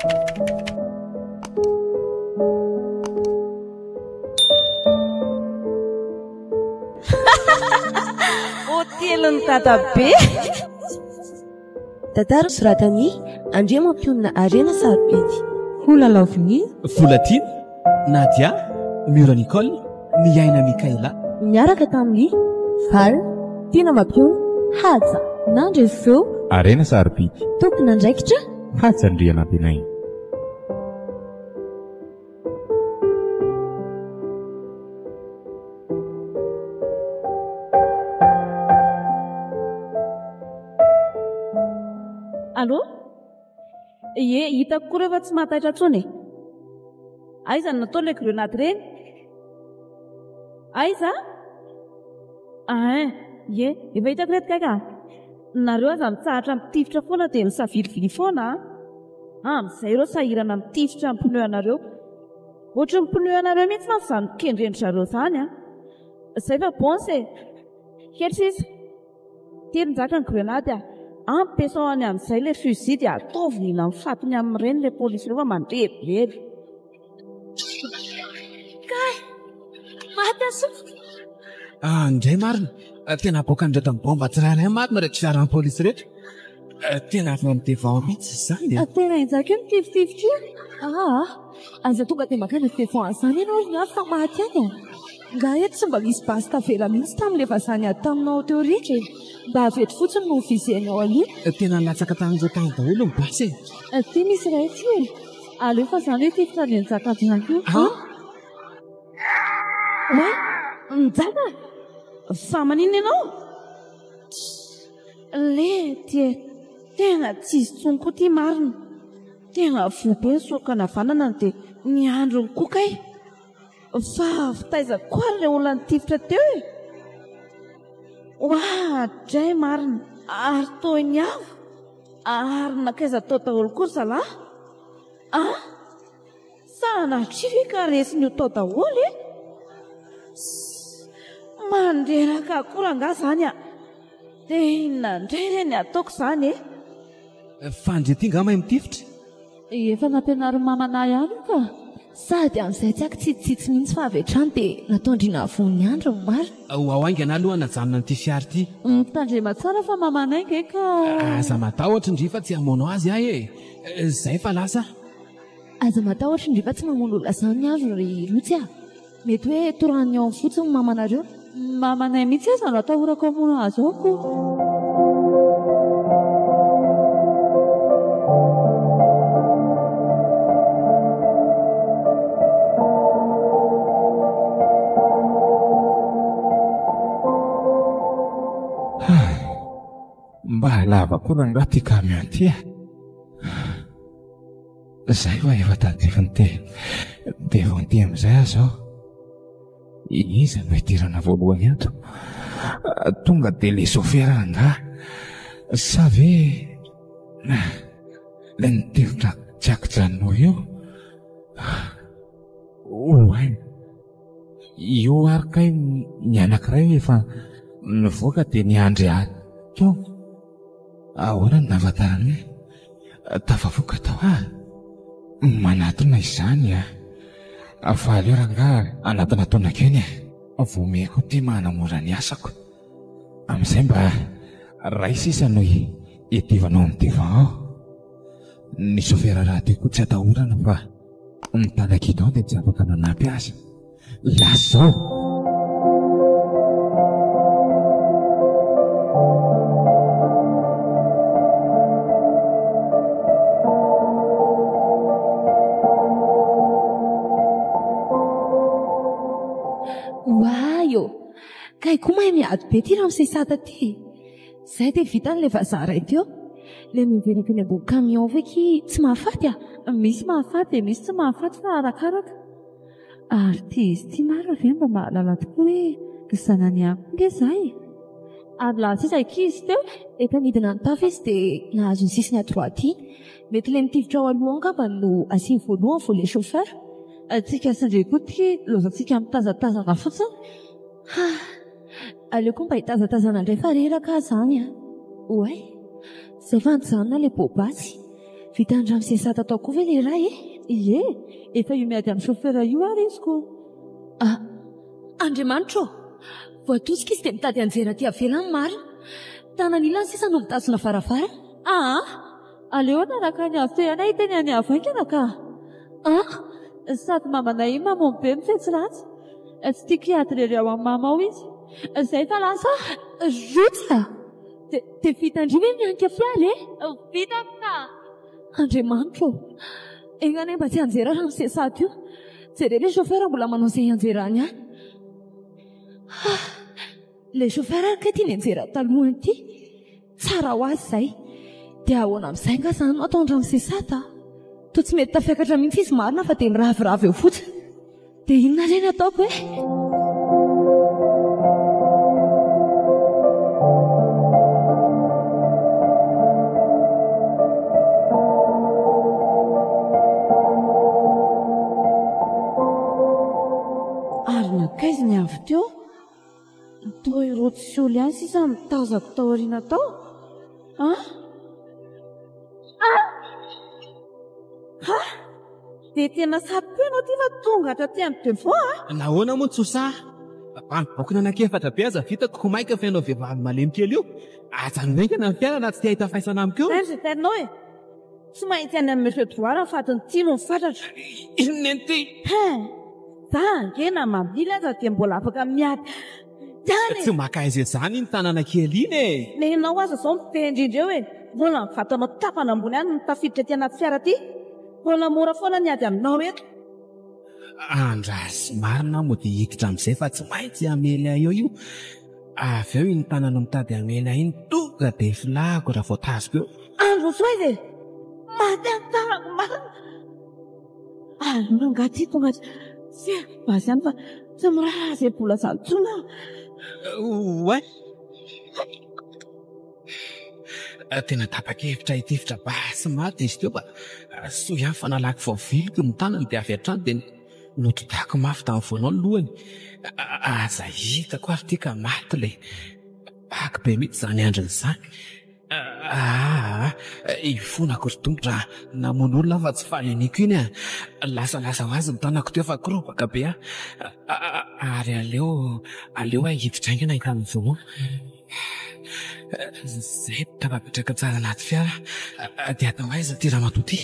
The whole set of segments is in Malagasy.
Hoteliny Tatabe. Tantara soratany Andrea mampionina Arena sarobidy. Holalaviny Volatiny Nadia Mura Nicole Miaina Mikaela Miaraka tamin'ny Val Tina mampiona Haja Nandry feo Arena sarobidy tompona andraikitra Hatsandriana ampianainy. Allô? Ie, hitako koa rehefa tsy mahataitra intsony. Aiza no natao ilay grenade ireny? Aiza? Ie, efa hitako reto kaka. Nareo aza mitsahatra mitifitra foana dia misavilivily foana. Amin'izay ireo sahirana mitifitra ny pneu anareo. Ohatry ny pneu anareo mihitsy fa izany kendrendry-zareo izany. Izay fa bonse. Kely sisa. Telonjaka ny grenade ampiasaony amin'izay ilay fusil dia ataovy ina mifatony amin'ireny ilay polisy rehefa mandrevely. Kay maty asofika. Indray marina tena aboaka ny rehetra bomba tsirairay marina rehetra fiaran'ny polisy rehetra. Tena avy mitevao mihitsy izany. Tena injaka io mitifitra io. Aza tonga dia makana tevao an'izany ianao ny hafa fa maty any. Nga eto tsy mba misy basy tavela mihitsy tamin'ilay vazany ady taminao teoritra. Mba avery fotsiny no fizenao aloha. Tena latsaka tamin'izao tany daholo ny basy. Ty misy iray ty. Aleo fa izany hoe tifitra ny njaka avy io. Njaka? Fa maninona ianao? Le tena tsisy tsony koa ty marina. Tena vobe ny sokana vanana dia ny androny koa kay. Fa fitaiza koa ilay olona nitifitra teo e. Dray marina ary toy ny avo ary nakaiza tao daholo koa zalahy. Sa natrify ka resiny io tao daholo e. Mandreraka akoranga izany dia inandray ireny ataoko izany e. Fandry ty nga mahay mitifitra. Efa nampianarin'ny mamana ihany ka. Sady amin'izay tsy akitsitsitsy mihitsy fa avy hatrany dia nataondriana avon'ny andro ny marina. Ao aingana aloha najanona n'ity fiara ity. Mitandrema tsara fa mamanay nge ka. Aza matahotra indry fa tsy hamono azy ahy e. Izay fa lasa. Aza matahotra indry fa tsy mamono lazany andro ry lotsy a. Mety hoe torany ao fotsiny mamanareo. Mamanay mihitsy aza no atahorako hamono azy ao ko. Mba lava koa nga ty camion ty. Zay va efa tadifiny dia vao nty amin'izay aho zao. Iza no hitirana voalohany ato? Tonga dia le sofera nga sa ve le nitiritra tsiakijanonao io? Io ary kay ny anankiray efa nivoaka dia niandry ahy teo. Ahoana ny nahafantarany tafavoaka tao manatona izany fa aleo rangahy anatina taona keny vomeko ty manamora ny asako. Amin'izay mba ray sisa no itivanao amin'ny divan. Ny sofera raha ty koa tsy atahorana fa nitanakidao dia tsy afaka nanampy azy. Lasa zao Kay koa mahay miady be ty raha misesata ty. Zay dia vita n'ilay vazaha ray teo. Ilay miveraka ny ambony camion veky tsy mahafaty misy mahafaty misy tsy mahafaty fa arakaraka. Ary ty izy ty maro avy mba mahalala tokoa hoe zanany ako nge zay. Ary laha sisa ankizy teo efa nidina ny tafo izy dia nahazo ny sisiny adroaty. Mety ilay mitifitra ao aloha angamba no asiany voalohany vao ilay chauffeur. Antsika sindray koa ty lozantsika mitazatazana fotsiny. Aleo koa mba hitazatazana indray fa reraka zany. Oay, izay fa nijanona ilay bobasy vita andramosesata atao koa ve le ray Ie, efa io miady amin'ny chauffeur io ary izy ko. Andriamanitra voatosika izy dia mitady anjera aty avelany marina tanany ilany sisa no mitazona faravara Aleo naraka ny avy teny any avaingana ka. Sady mamanay mamono be mifetsy ratsy. Tsy tiako hiady lery ao amin'ny mama ao izy. Izay fa lasa rotsa dia fitandrina mianka fialy vitako ka. Andriamanitra engane mba tsy anjera raha misesata io jerena chauffeur mbola manao izay anjerany any le chauffeur ka tiany anjera talohany ity tsara ho azy izay dia ahoana amin'izay nga zany no atao andramosesata to tsy mety tafiakatra mihitsy izy marina fa dia miraviravy eo fotsiny dia inona ireny ataoko Kaizy ny avy teo toa ireo tsy oly ihany sisa mitazako tao aoriana tao dia tena sapo ianao ty fa tonga hatraty amin'ny devant nahoana moa tsosa bokona anankiefatra be aza vitako ko maika fa ianao vehivavy malemy kely io ajanonengana ny fiainana tsy tia hitafaisana amiko io terinao tsy mahitsy any amin'ny monsieur Douara ny fatiny tia no mifatratra inona ty ngena mamily aza dia mbola afaka miady tsy maka izay zany ny tanàna kely iny nenao aza izao mitendrindra eo mbola mivatanao tapana ambony any nitafiditra ty anaty fiara ty mbola mora foana niady aminao eto andrasy marina moa dia hikitra amin'izay fa tsy maintsy amely eo io avy eo iny tanàna mitady amely iny tonga dia filahako raha vao tazoko eo andro soa izy matentarako marina angaty tonga basy ihany fa tsy miraha izay mbola zanontsona tena tapa-kevitra hitivitra basy maty izy teo fa soa ihany fa nalako vao viloko ny tanany dia avy hatrany dia notodako mafy tamin'ny voanao ny lohany aza hitako ary tia ka maty le baka be mihitsy izany andron'izany ifonako ry tongotra namono olona fa tsy faneniko iny lasalasa ho azy mitanako teo fa korobaka be ary aleo hididraingana hitamin'izao zay tapapetraka tsara anaty fiara dia atao aiza ty raha matoty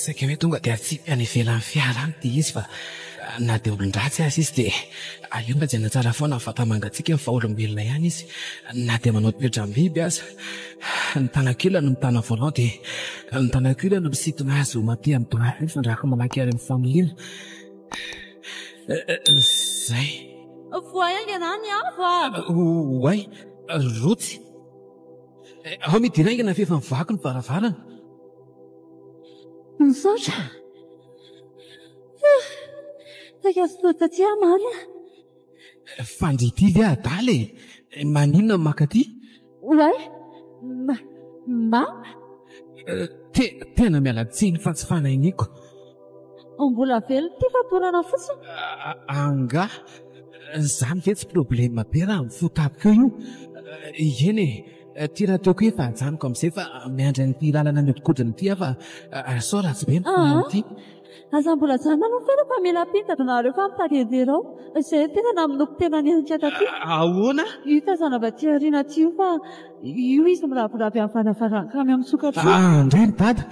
saika hoe tonga dia tsy any ivelan'ny fiara any dia izy fa na dia olon-dratsy azy izy dia aleo mba jana tsara foana fatamangatsika ny faolombelona ihany izy na dia manao toetra-biby aza ny tanakila no mitana volant dia ny tanakila no misitona azy ho maty amin'ny doary fa ndrahako malaky ary amin'ny familiana zay voaingana any ava oay rotsy ao midiraingana fefa mivako ny varavarana misaotra takasotota ty amary fandritivy adaly maninona ny makaty oay mama tena mialatsiny fa tsy fanainiko mbola velona ty fatorana fotsiny anga zany ve tsy problema be raha mifotapiko io eny ty raha teoko hoe fa ajanoko amin'izay fa miandry nyty lalana ny odikodriny ty fa sao raha tsy be nyty aza mbola jana no fena fa mela-pitatra nareo fa mitakenderao izay tena naminoko tena nianitra taty ahoana ita zanava ty ariana ty io fa io izy miraviravy amin'ny vanavaran-kamy amin'ny sokatra ndray ny dada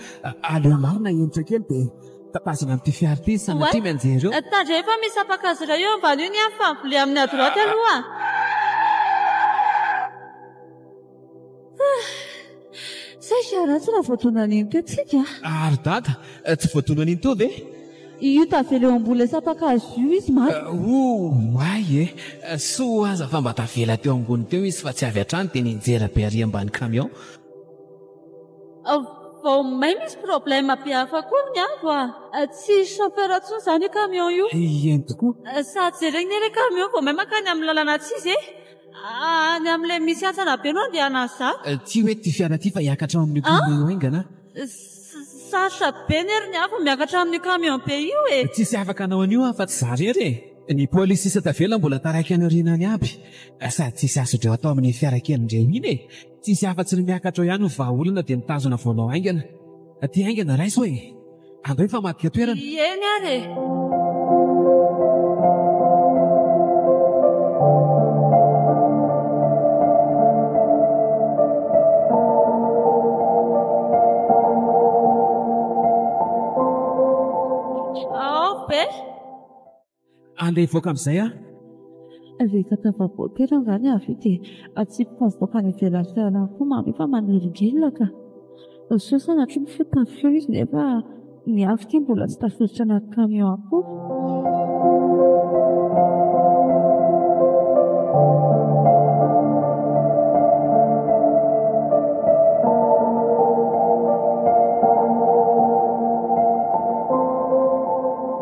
aleo marina enitra kely dia tapazana amin'ity fiara ty sana ty mianjery eo tandra efa misy apakazy ray eo ambany io ny any famivole amin'ny adroaty aloha zay siaratsy raha voatonan'iny teo tsika ary dada tsy voatonan'iny teo ve io taveleo ambola sapakazy io izy maty ay soa aza fa mba tavela teo ambony teo izy fa tsy avy hatrany dia ninjera be ary ambany camion vao may misy problème be hafa koa ny avo tsy chauffeur tsoa izany io camion io eny tokoa sady jereny ere camion vao may makany amin'ny lalana tsy izy any amin'ilay misy antsana be no andehanana za tsy hoe ty fiara ty fa hiakatra amin'ny camion aingana sarotra be ny hery ny avo miakatra amin'ny camion be io tsisy afaka anao an'io fa tsy zarery ny polisy isa tavela mbola taraiky any orinany aby sady tsisy azodreo atao amin'ny fiara kelindreo iny tsisy afa-tsy ny miakatra ao ihany ny vahaolona dia mitazona voanao aingana Ty aingana raiso e. Andao efa madika toerana. Eny ary e. Be andeha hivoaka amin'izay a. rehefa tafavoatery angany avy dia tsy mpivavoaka any ivelan'ny fiarana koa mamy efa manelingelina ka sao sanatria ny fitafio izy nefa ny avy ity mbola tsy tafiditra anaty camion akoho.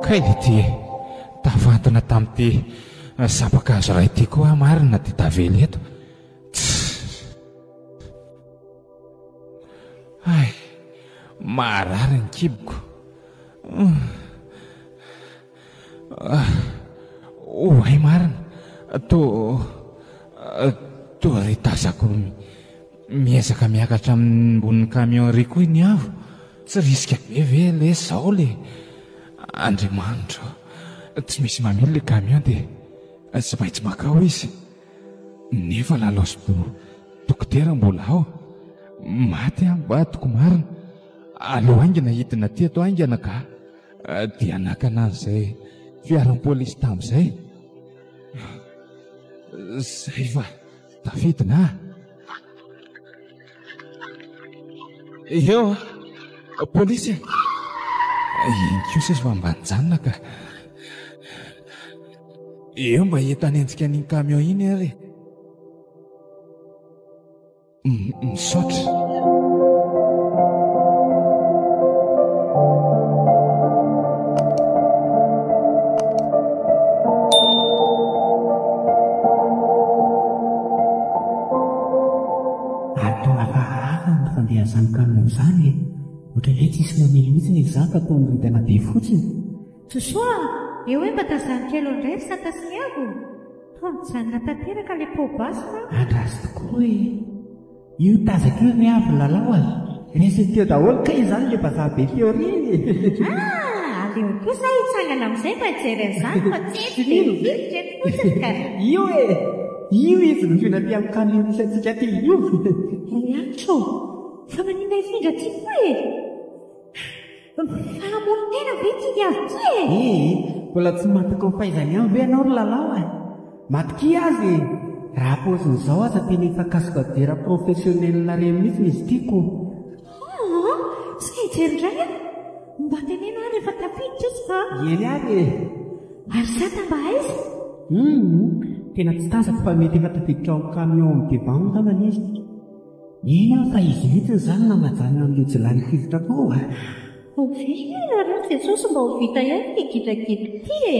kay ity tavantana tamin'ity sapakazo raha ity koa marina dia tavely eto. Ay, marary ny kiboko. Ay marina to ry tazako miezaka miakatra ambonin'ny camion ry koa iny avo. Tsy risika be ve le zao le Andriamanitra, tsy misy mamily le camion dia tsy maintsy makao izy. Nefa lalaosy dokotera mbola ao. Maty aho mba atoko marina. Aloha aingana hitina ty ato aingana ka dia nakana an'izay fiaran'ny polisy tamin'izay. Zay fa tafidina. Eo polisy. Iny kosa izy fa mbanjanona ka. Eo mba hitanenjika an'iny camion iny ary. Misaotra. Atao hafahafa ny fandehan'izany camion izany. Ohatra hoe tsisy mamily mihitsy ny zaka ataony ritana be fotsiny. Sosoa, eo hoe mba tazany kely indray sy natasiako. Tonjanona tanteraka ilay pobasy. Andrasy tokoa hoe io tazako io ny avy lalao azy. Resy teo daholo ka izany le vazaha be teoria. Aleo kosa hitsangana amin'izay mba hijery an'izany fa tsy dia viditra fotsiny ka. Io izy no fiona ty amin'ny camion isantsika ty io. Antso, fa manina ifindra ty koa e. Fahamonina ve ty avy ty e? Mbola tsy matoko ny fahaizany ihany ve ianao ry lalao a? Matoki azy. Raha paozin'izao aza tena efa kaskadera professionnel reny mihitsy izy tiako. Tsy hijery indray a? Mba teneno ary efa tafiditra izy fa. Eny ary. Ary zata mba aizy? Tena tsy tazako fa mety efa tafiditra ao amin'ny camion mideban angambany izy. Ina fa izy mihitsy zany namajana amin'ilay jilany fiditra koa. Ovina nareo Jesosy mba ho vita ihany ny gidragidro ty e.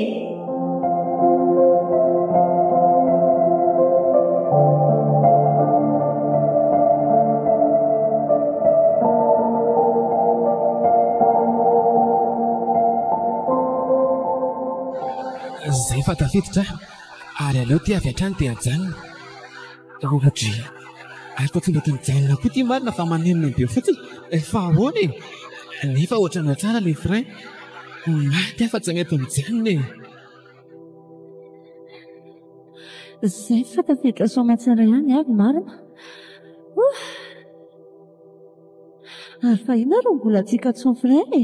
Zay fa tafiditra ary aleo ty avy hatrany dia hajanona. Ohatra ary fa tonga ty mijanona koa ty marina fa manenona be fotsiny. Fa ahoana e? Nefa ohatranao tsara le frein. Maty afa tsy mety mijanona e. Zay fa tafiditra soamantsara ihany avy marina. Ary fa ina ro mbola tsika tsy frein e?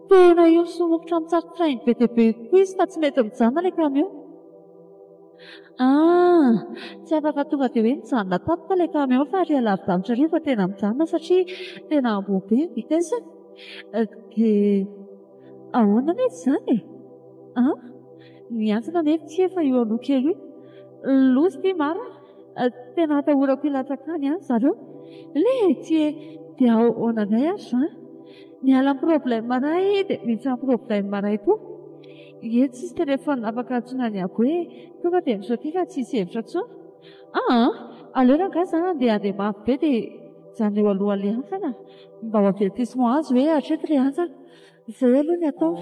Tena io somokotra mitsary frein be dia be koa izy fa tsy mety mijanona ilay camion. Tsy afaka tonga dia hoe mijanona tampoka ilay camion fa ary alavi-davitra ry fa tena mijanona satria tena amboa be ny vitesiny. Dia ahoana ny izy izany e? Miantsona nefa tsy efa io aloha kely io. Lozy ty marina. Tena atahorako hilatsakany ihany zareo. Lety e, dia ahoana indray ary izany? Miala amin'ny problème iray dia misy amin'ny problème iray koa. Eto tsisy telefônina afaka antsoina ny abo hoe tonga dia misaoty fa tsisy hevitra intsony. Aleo rangahy izany andeha mafy be dia izany eo alohan'ilay antsana mba ho avertissement azy hoe hatreto ilay antsana. Izay aloha ny atao.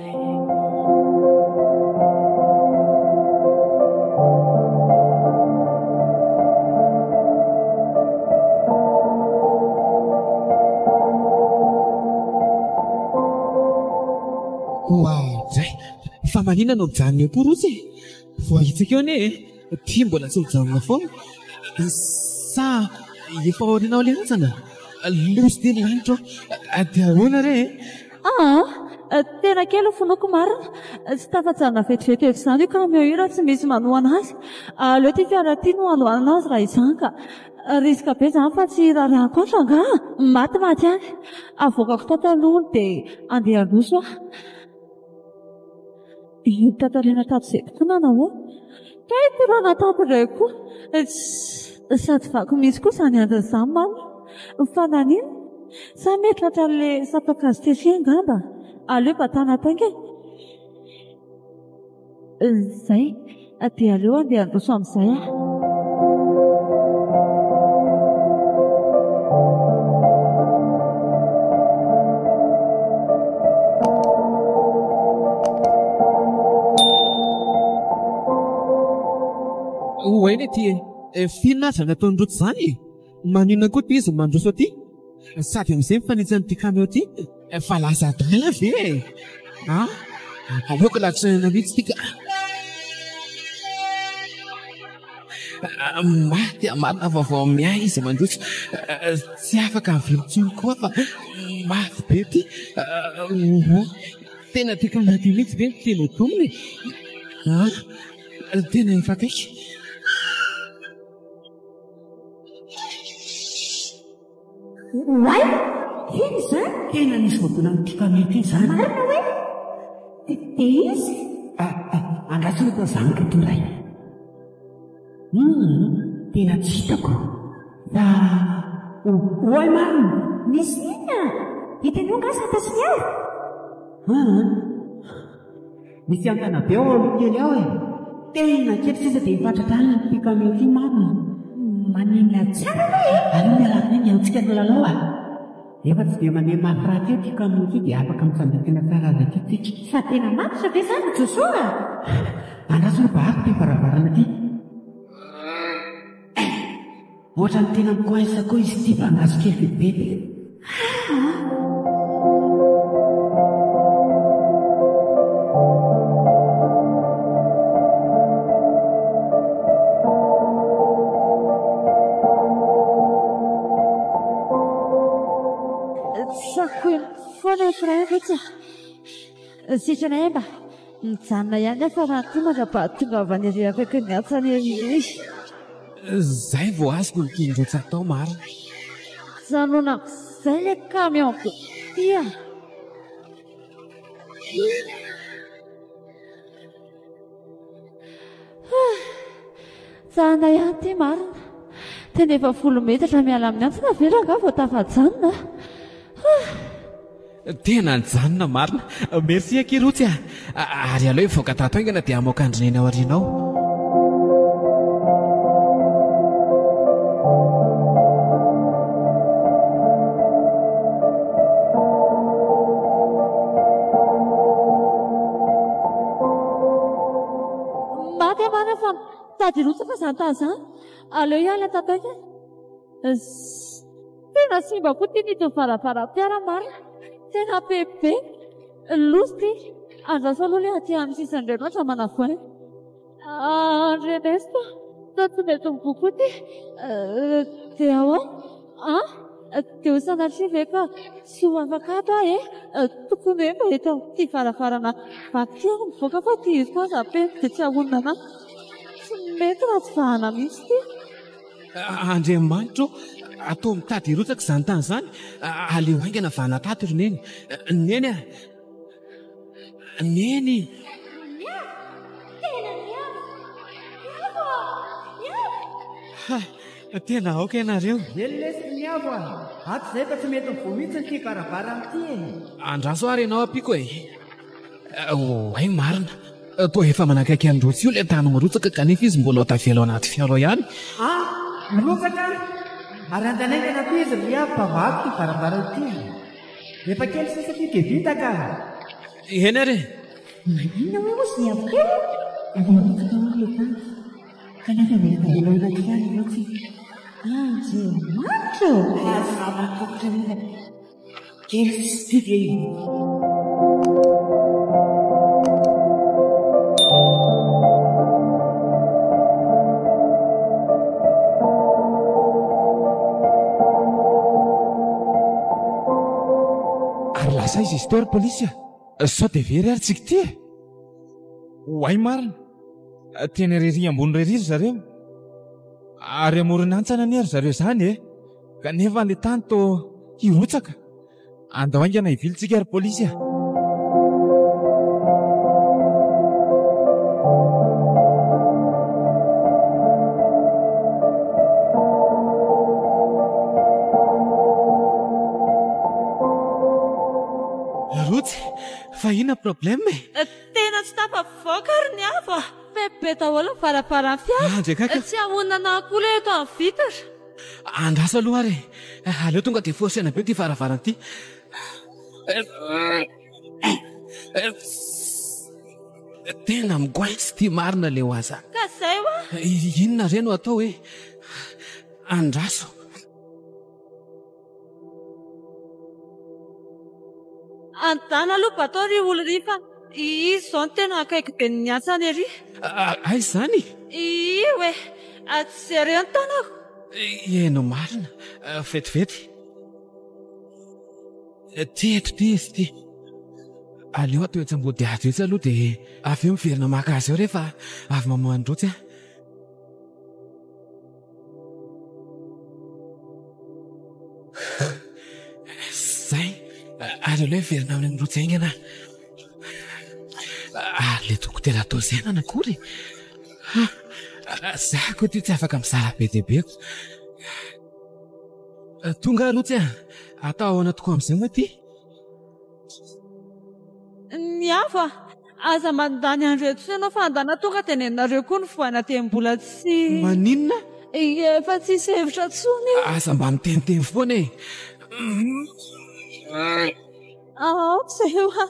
Zay, fa maninona no mijanona eo porosy e? Voahitsaka eo anie e, tia mbola tsy mijanona foana. Sa efa aoriana ao lehatsana? Losy dia ny lanitra ao. Dia ahoana re e? Tena kely fonoko marina. Tsy tafatsana vetivety eto izany io ka mihira tsy misy manohana azy. Aleo ty fiara ty no anohana azy raha izany ka riska be izany fa tsy rarahako ato anga. Maty any. Avoakako tantaloha dia andeha aloso aho. Tatarina tato izay mponana ho. Kay tirana tato iray koa. Sady vako misy koa izany andro izany mamy. Fananina. Sa mety latran'ilay sapakazy tesia ngamba. Aleo batana tainga. Zay. Dia aleo andeha andoso amin'izay aho. Hoainy ety e, fiana aza nataony roto izany. Maninona koa ty izy mandroso aty? Sady amin'izay mifanitsany ty kameo ty. Fa lasa adala ve e? Aleoko lakisana mihitsy tika. Maty marina vaovao miahy izy mandroso. Tsy afaka mivelontsony koa fa maty be ty. Tena tika anaty mihitsy ve ny tena tomony? Tena efa kaiky. Wai? Ino izany? Tena nisy voadona tika mety izany. Marina hoe? Dia izy? Andrasana tao zanaka tondray. Tena tsy hitako. Oay marina. Misy inona? Hitanao nga sa tasy miao? Misy antana be ao aloha kely ao e. Tena kely sisa dia mifatratrana ny tika mety marina. Manina tsara hoe? Alina raha ny antsika ny lalao a. Efa tsy dia mandeha mafy raha teo tika mety dia afaka mitsandatena tsara aza tsitsika. Fa tena mafy ve izany Joshua? Andrasana bahako ty varavarana ty. Ohatra ny tena mikoaisako izy ty fa angazo kely bebe. Foana iray rehetra. Sitrana emba. Mijanona ihany fa raha tonga mba tonga avy any ary afaka ny atsany ery. Zay vao azoko ny kindrotsy atao marina. Zanona zay le kamionko tia. Zana ihany ty marina. Tena efa 10 metatra miala amin'ny antsina vera nga vao tafajanona. Tena nijanona marina. Merci ankirotsy a. Ary aleo evoaka tato aingana dia amoaka andrineny ao aoriana ao. Maty amana fa tady rotsaka izany tany izany. Aleo iala tato aingana. Tena simba koa ty nito varavaram-piara marina. Tena bebe. Losy ty. Andraso aloha ilay aty amin'ny sisiny Andriamanitra manavoay. Andry Ernesto, tsy mety miboako ty. Dia ahoa? Dia ho sanatria ve ka tsy ho afaka ato aho e? Tokony hoe mba eto amin'ity varavarana vaky ty aho mivoaka fa ty izy koa aza peny dia tsy ahonona anahy. Tsy mety raha tsy vahana mihitsy ty. Andriamanitra atao mitady rotsaka izany tany izany. Aleo aingana vanatato ry neny. Neny a. Neny. Tena aoka ianareo. Elesy miavo a. Ato izay fa tsy mety mivomitsy ny ty varavarana ty e. Andraso ary ianao ampiko e. Hay marina. Toa efa manakaiky androtsy io ilay tany mirotsaka kanefa izy mbola tavela ao anaty fiara ihany. Mirotsaka? Ary andanaingana koa izy miavo fa vaky ty varavarana ty. Rehefa kely sisa ty dia vita ka. Eny ary. Manina hoe ozy ny avo kely? Mirotsaka ao ilay tany. Kanefa mety ilana ihany ianao ty. Andriamanitra! Azavakotra kely sy ty dia io. lasa izy izy teo ary polisia sao dia very ary tsika ty hoay marina teny rery ambony rery zareo ary amoronantsana ny ary zareo izany kanefa le tany to hirotsaka andao aingana hivilitsika ary polisia rotsy fa ina problème tena tsy tafavoaka ary ny hafa bebe daholo ny varavarany fiara tsy hamonana akola eto amin'ny vitatra andraso aloha ary aleo tonga dia forsena be ty varavarana ty tena migoaitsy ty marina le ho aza ka zay hoa inona reno atao hoe andraso andana aloha batao ry olo ry fa izy zao ny tena akaiky be ny antsany ery aizy zany hoe tsy zareo ny tanako eno marina vetivety tehetro ty izy ty aleo atao etsam-body azy etsy aloha dia avy eo miverina maka azy eo rehefa avy mamoandrotsy zay aleo le miverina amin'ny androtsy aingana le dokotera atao zay nanakory za koa ty tsy afaka mizara be diabe ko tonga rotsy atao ahoana tokoa amin'izay moa ty ny hafa aza mandany andro eto sy ianao fa andana tonga teny nareo koa ny voana tem-bola tsy maninona efa tsisy hevitra tsony aza mba miteniteny foana zay hoa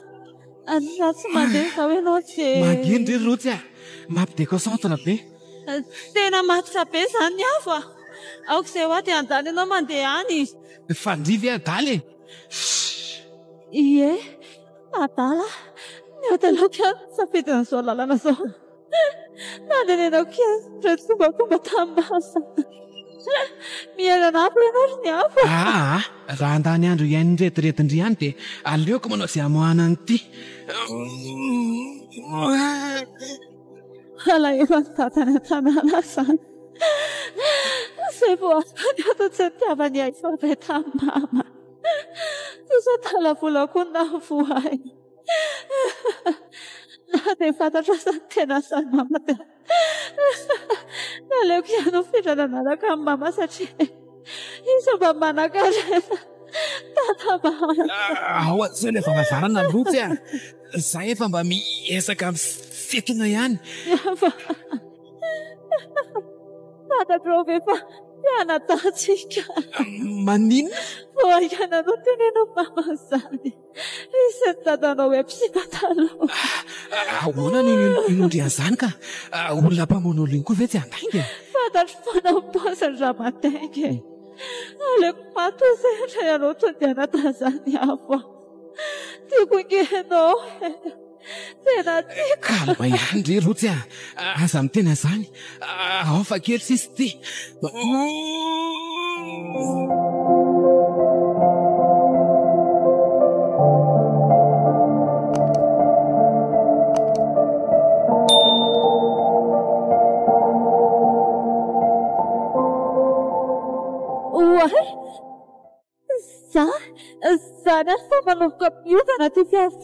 raha tsy mandeha zaho ianao tsy mangino ry rotsy mampidéconcentre be tena matitra be zany ny hafa aoko izay hoa dia andany ianao mandeha any fandrivy adaly ie adala ny adalaoka safidin'izao lalana zao nandenenako retsobakomba tambasa mielana apo ianao ry ny hafa raha andany andro iain'ny retiretindry ihany dia aleoko manao izay amohanany ty alahelo ny tatany an-tanàna zany zay vo azony ato tsy nitiavany aiso avy tamin'ny mama tosa talavola koa na voay na dia fantatra zany tena zany mama dia naleoko ihany fidrana anaraka amin'ny mama satria izy mba manan-karena tatamama ao atsy le vavazarana rotsy zay efa mba miesaka misetina ihany fantatra efa mianadatsika maninona voaikana anao tenenao mama zany isy ny dadanao hoe mpisipataloha ahoana ny inondrian'izany ka olona mpamono olo iny koa ve tsy andainga fantatro fanao paosiny raha mandainga aleko matozay ra ianao tondiana tazany hafa tiako ingenao tena tiako kalma ihany ry rotsy aza mitena izany ao fa kely sisy ty zany ary fa manomboka miovana ty fiazy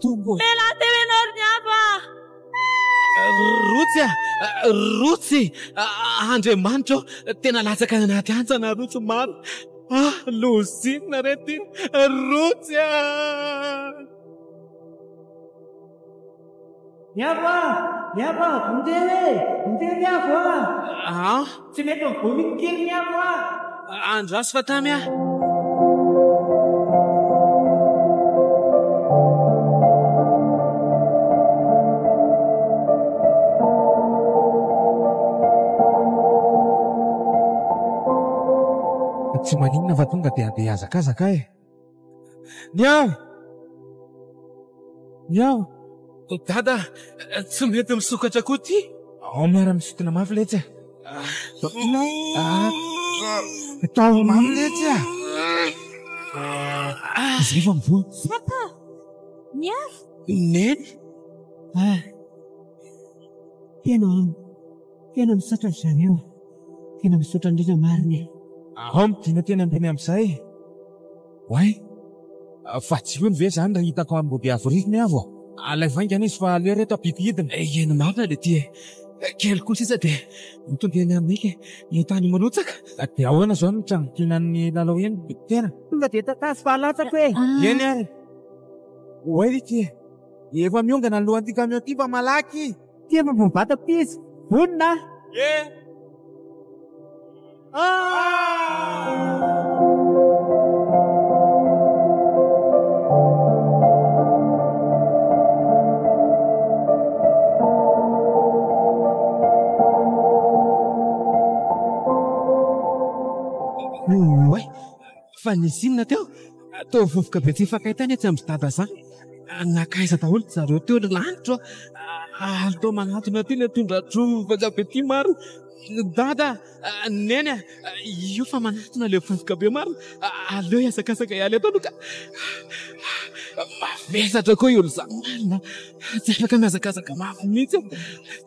ty mela temenao ry ny hafa rotsy andriamanitra tena latsaka ny anaty antsana rotsy maro lozinina rety rotsy ny hafa mindeny ny hafa tsy mety mivominy kely ny hafa andraso fa tamy tsy maninona fa tonga dia andeha azakazaka ny ao dada tsy mety misokatra koa ty ao miara misotona mafy letsy tao mafy letsy Zay fa mivoa. Sata. Niavy. Neny. Tena misaotra zareo. Tena misaotra indrindra marina. Tiana tena anteny amin'izay. Way. Fa tsy hono ve zany raha hitako amboby avoriny avo. Alay vaingana izy fa aleo reto ampitidina. Eny marina le ty kely koa sisa dia mitonda eny amin'ika ny tany manotsaka. Dia ahoana zao ny trangitinan'ny lalao eny tena. Tonga dia tatasy fahalatsaka hoe. Eny ary. Way ty. Efa miongana ny lohan'ity kamion ity fa malaky. Tia fa vovatako ty izy. Vonona. Way, fa nisy inona teo? Tao vovoka be tsy fakahitany tsy amin'ny dada zany. Nakaiza daholo zareo teo ny lanitra. Tao manatona ty ny tondra-drovoka be ty maro. Dada, neny io fa manatona le vovoka be maro. Aleo hiasakasaka ihany atao no ka mavesatra koa olo zany marina. Tsy afaka miazakazaka mafy mihitsy.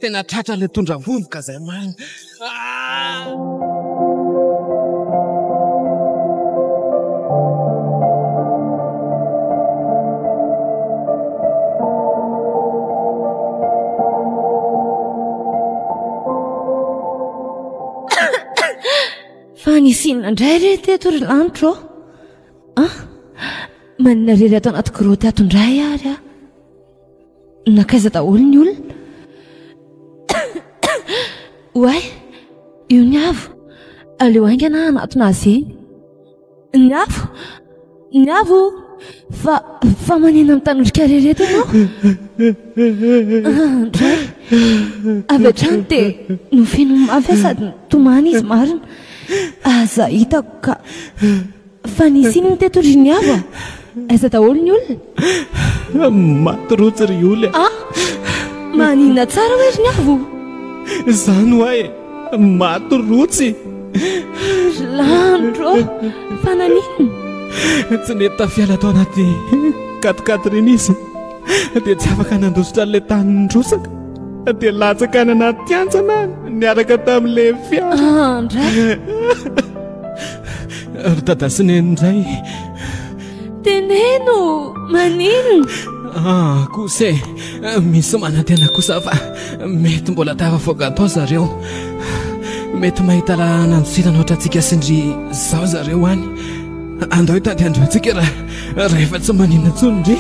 Tena tratra le tondra-vovoka zay marina. Fa nisy inona indray re teto ry lanitra manina rery ato anaty groty ato indray ary nakaiza daholo ny olona. Way, io ny avo aleo aingana anatona azy eny. Ny avo fa manina amin'ny tanolika rereto ianao. Andray avy hatrany dia nofino mafy sady tomany izy marina. Aza hitako ka fa nisy inona teto ry ny avo aiza daholo ny olona. Maty rotsy ry olona. Maninona tsara hoe ry ny avo. Zany hoe maty rotsy. Landro fa naninona. Tsy nety tafiala tao anaty katikaty izy dia tsy afaka nandositra an'ilay tany nindrosaka dia latsaka any anaty antsana niaraka tamin'ilay fiara. Andray ry dada sy neny indray. teneno maninona. Kosa misy manantena kosa fa mety mbola tafavoaka atao zareo. Mety mahita raha nandosirana ohatra antsika sindry zao zareo any. Andao hitady andro antsika rehefa tsy maninona intsony ndry.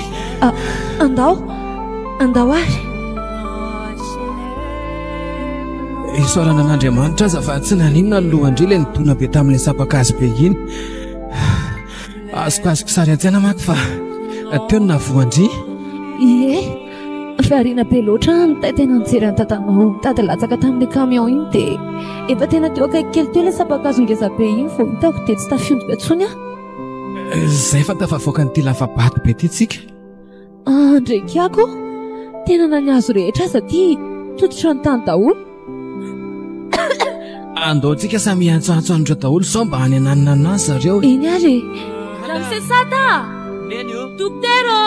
Andao ary. Isorana an'Andriamanitra aza fa tsy naninona ny lohandry ilay nidona be tamin'ilay sapakazy be iny. Azokazoko sary an-tsaina maky fa teo ny navoandry. Ie, variana be loatra ny tena nijery ny tatanao tady latsaka tamin'ilay camion iny dia efa tena teo akaiky kely teo ilay sapakazo ngeza be iny vao hitako dia tsy tafiondoka intsony Zay fa tafavoaka nyity lava-bato be ty tsika. Ndraiky ako tena naniazo rehetra aza ty tototra ny tany daholo. Andao tsika samy antsoantso andro daholo sao mba any ananina anazy zareo. Eny ary Ramsesata Doktero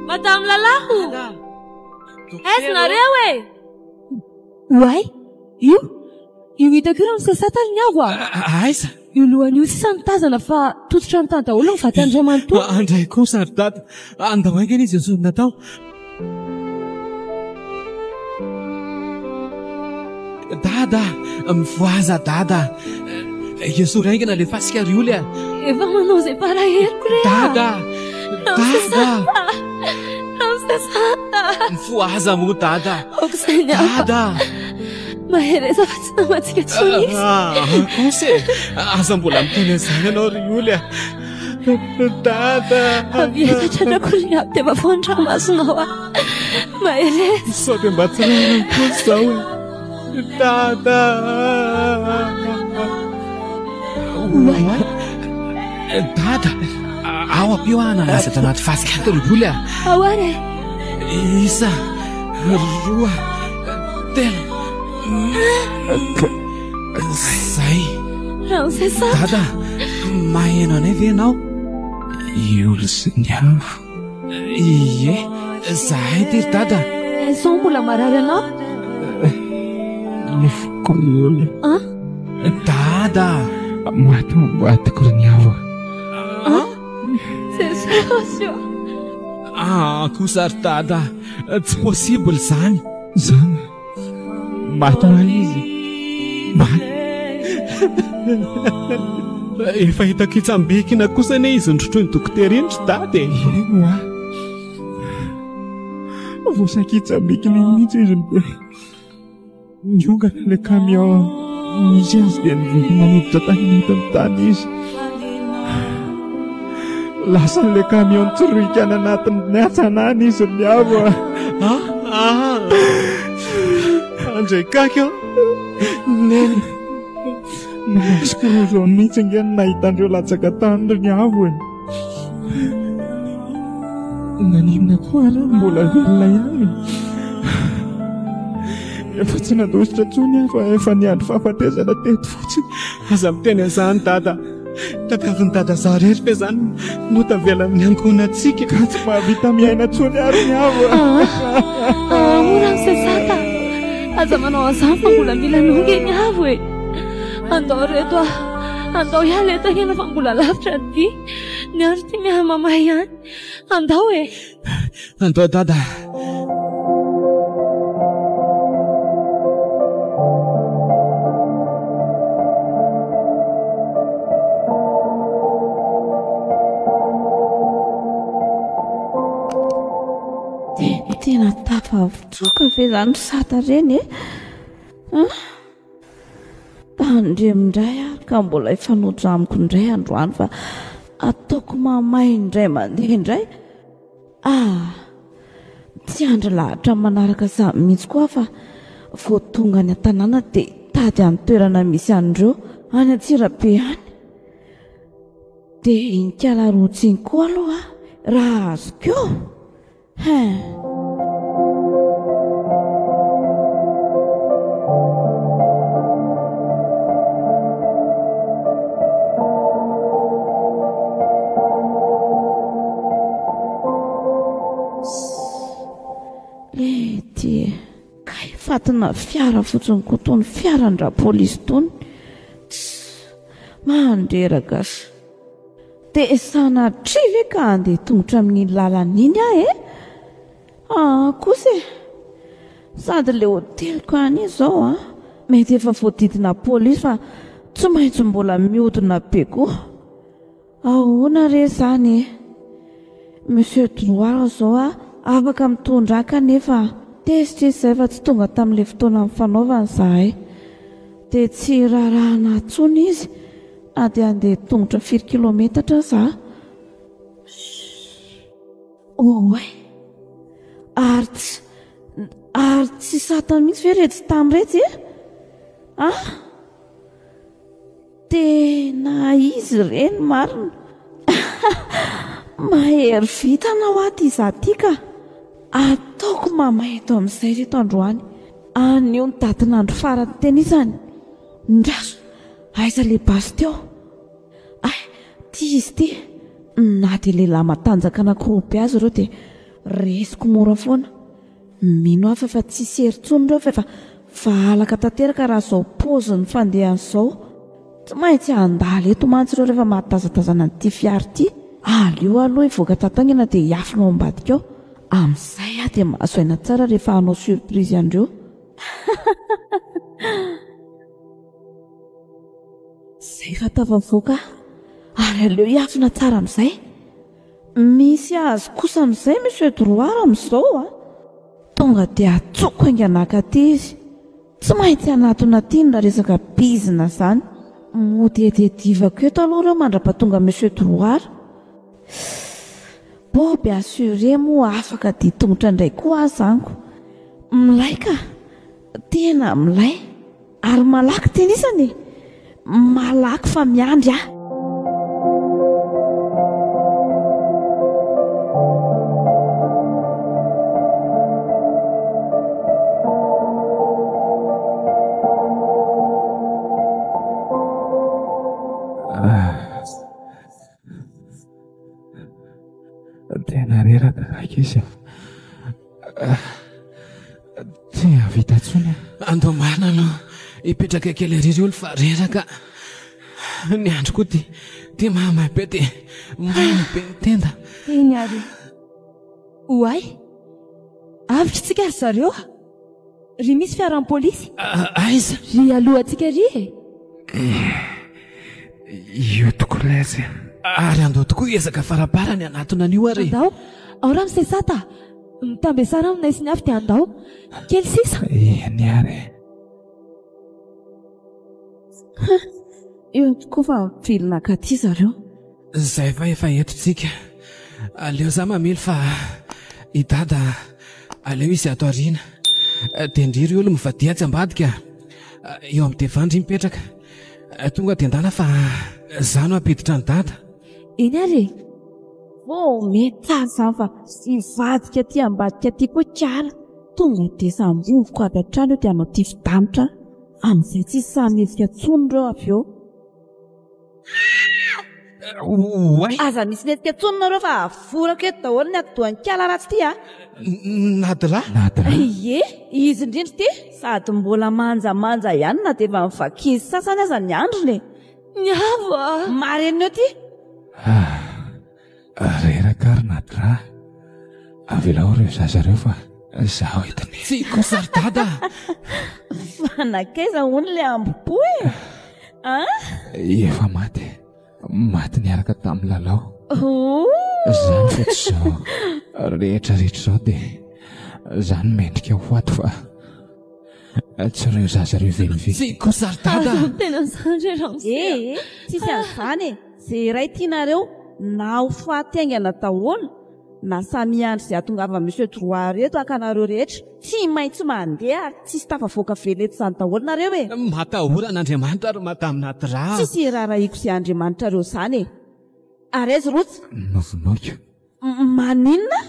Madame Lalahu aiza nareo e? Way, io hitako io Ramsesata ny avo Aiza? Io lohan'io sisa nitazana fa tototra ny tany daholo ny vatandriamanontolo. Andray kosa ry dada. Andao aingana izy azonina tao. Dada, mivoaza dada. Ieso raingana le fasika ry olona. Efa manao izay paraheriko re. Dada. Ramsesata. Mivoaza mo dada. Okizay ny afa. Dada. Mahereza fa tsy namantsika tsony izy. Kosa aza mbola miteny an'izany ianao ry olona. Dada. Aviatratrako ry aby dia efa foan-dranomasonao mahereza. Sao dia mba tsy rarany kosa izao e. Dada. Dada, ao ampio ananazatra anaty fasika ato ry olona. Ao ary. Isa, roa, telo. Zay. Ramsesata. Dada, maheno anay ve ianao? Iolo sy ny avo. Ie, zahay ty ry dada. Sao mbola marary anao? Ny foko Iolo. Dada. Maty ry ny avo. C'est sérieux? Kosa ry dada, tsy possible zany. Zany maty hoany izy. Maty. Efa hitako itsambikina kosa ne izy ndrotrony dokotera iny ry dada. Eno a voasakitsambikina iny mihitsy izy niongana le camion misy azy dia nividy manoditra tany hita amin'ny tany izy. Lasa le camion tsoroika any anatin'ny atsanany izy ny avo. Andray kakyo neny namasoko zao mihitsy ngeny nahita andreo latsaka tany ry ny avo e. Nanimona koa ary mbola velona ihany. Efa tsy nadositra tsony fa efa niandro fahafatezana teto fotsiny. Aza miteny an'izany dada, takavin'ny dada za rehetra fe zany no tavela amin'ny ankohonantsika. Ka tsy mahavita miaina tsony ary ny avo. Ora sesata. Aza manao azany fa mbola mila nonga ny avo e. Andao reto andao ihany eto hena fa mbola lavitra ny ny andro ty mihamama ihany. Andao e. Andao dada. Tena tafavotroka ve zany sata reny e? Tandremindray ary ka mbola ifanotra amiko indray androany fa ataoko mamay indray mandeha indray. Tsy andro lahatra manaraka samy mihitsy koa fa vao tonga ny an-tanàna dia tady amin'ny toerana misy andreo any Antsirabe any. Dia inikala rotsiny koa aloha raha azoko. Lety kay fatina fiara fotsiny ko tony fiarandra polisy tony mandreraka dia sanatria ve ka andeha tongotra amin'ny lalan'iny aho e? Kosa sady le hoteliko any izao mety efa voadidina polisy fa tsy maintsy mbola mihodina be koa. Ahoana re zany e? Monsieur Drouard zao afaka mitondra kanefa tezitra izay fa tsy tonga tamin'ilay fotoana mifanaovana zahay. Dia tsy rarahana tsony izy na dia andeha tongotra 4 kilometatra za. Ary tsy satana mihitsy ve retsy tam'iretsy e? Tena izy reny marina. Mahery vitanao aty izaty ka. Ataoko mamay eto amin'izay reto androany. Anio ny datin'andro farany teny izany. Ndraso aiza le basy teo. Ty izy ty na dia lehilahy matanjaka anankiroa be azy ireo dia resiko mora foana. Mino afa fa tsy seritsony ireo fa efa vahalaka tanteraka raha zao paoziny fandehan'izao. Tsy maintsy handala eto mantsy ireo rehefa mahatazatazana n'ity fiara ity. Aleo aloha ivoaka tantangina dia hiafina ao ambadika ao. Amin'izay dia mahazo aina tsara rehefa hanao surprise andreo. Zay fa tafavoaka ary aleo hiafina tsara amin'izay. Misy azy kosa amin'izay Monsieur Drouard amin'izao tonga dia atsoko ainganaka aty izy. Tsy maintsy anatona tiana resaka bizina zany. Modededivako eto aloha ireo mandra-pahatonga Monsieur Drouard. Boby assuré moa afaka dia tongotra indray koa azanko. Milay ka, tena milay. Ary malaky tena isany. Malaky fa miandry Tena reraka raka izy. Tia vita tsony. Andomana no ipetraka kely irery olo fa reraka. Ny andro koa dia mahamay be dia maina be ny tenda. Eny ary. Oay. Avitry tsika zareo. Ry misy fiaran'ny polisy. Aiza? Ry alohantsika ry. Io tokoa izy. Ary andao tokoa ezaka faraparany anatona an'io ary. Andao. Ao raha misesata. Mitambe sara aminay sy ny avy dia andao. Kely sisa. Eny ary. Io tokoa fa vilona katy zareo. Zay fa efa entotsika. Aleo za mamily fa i dada aleo izy ato ariana. Dia indriry olo mivadia tsy ambadika. Eo amin'ny devandry mipetraka. Tonga dia andala fa za no apiditra ny dada. Eny ary. Mety tsara fa sy vadika ty ambadika ty koa kara. Tonga dia sambovoko avy hatrany dia hanao ty fidanitra. Amin'izay tsy samezika tsony ireo avy eo. Aza misy nezika tsony nareo fa avorako eto daholo ny atidohan'ny kala ratsy ty a. Nadra? Ie, izy indrindra ty sady mbola manjamanja ihany na dia efa mivakizy sasany aza ny androny. Ny avo. Mareny eo ty. Reraka ary Nadra. Avelao ireo zazareo fa zaho hitany. Tsy kosary dada. Fanakaiza hono le ambopo e. Efa maty. Maty niaraka tamin'ny lalao. Zany fa tsy zao. Rehetra zao dia zany mendrika ho ato fa tsy ireo zazareo velively. Tsy kosary dada. Tena zany raha. Tsisy an'izany e. Zay iray tianareo na ho fahatingana daholo na samiandry izay atongava Monsieur Droit reto akanareo rehetra. Tsy maintsy mandeha ary tsisy tafavoaka veleto izany daholo nareo e. Matahoran'Andriamanitra ary matamina dra. Tsisy raharaiko izay Andriamanitra reo izany e. Ary aiza rotsy? Novonoiko. Maninona?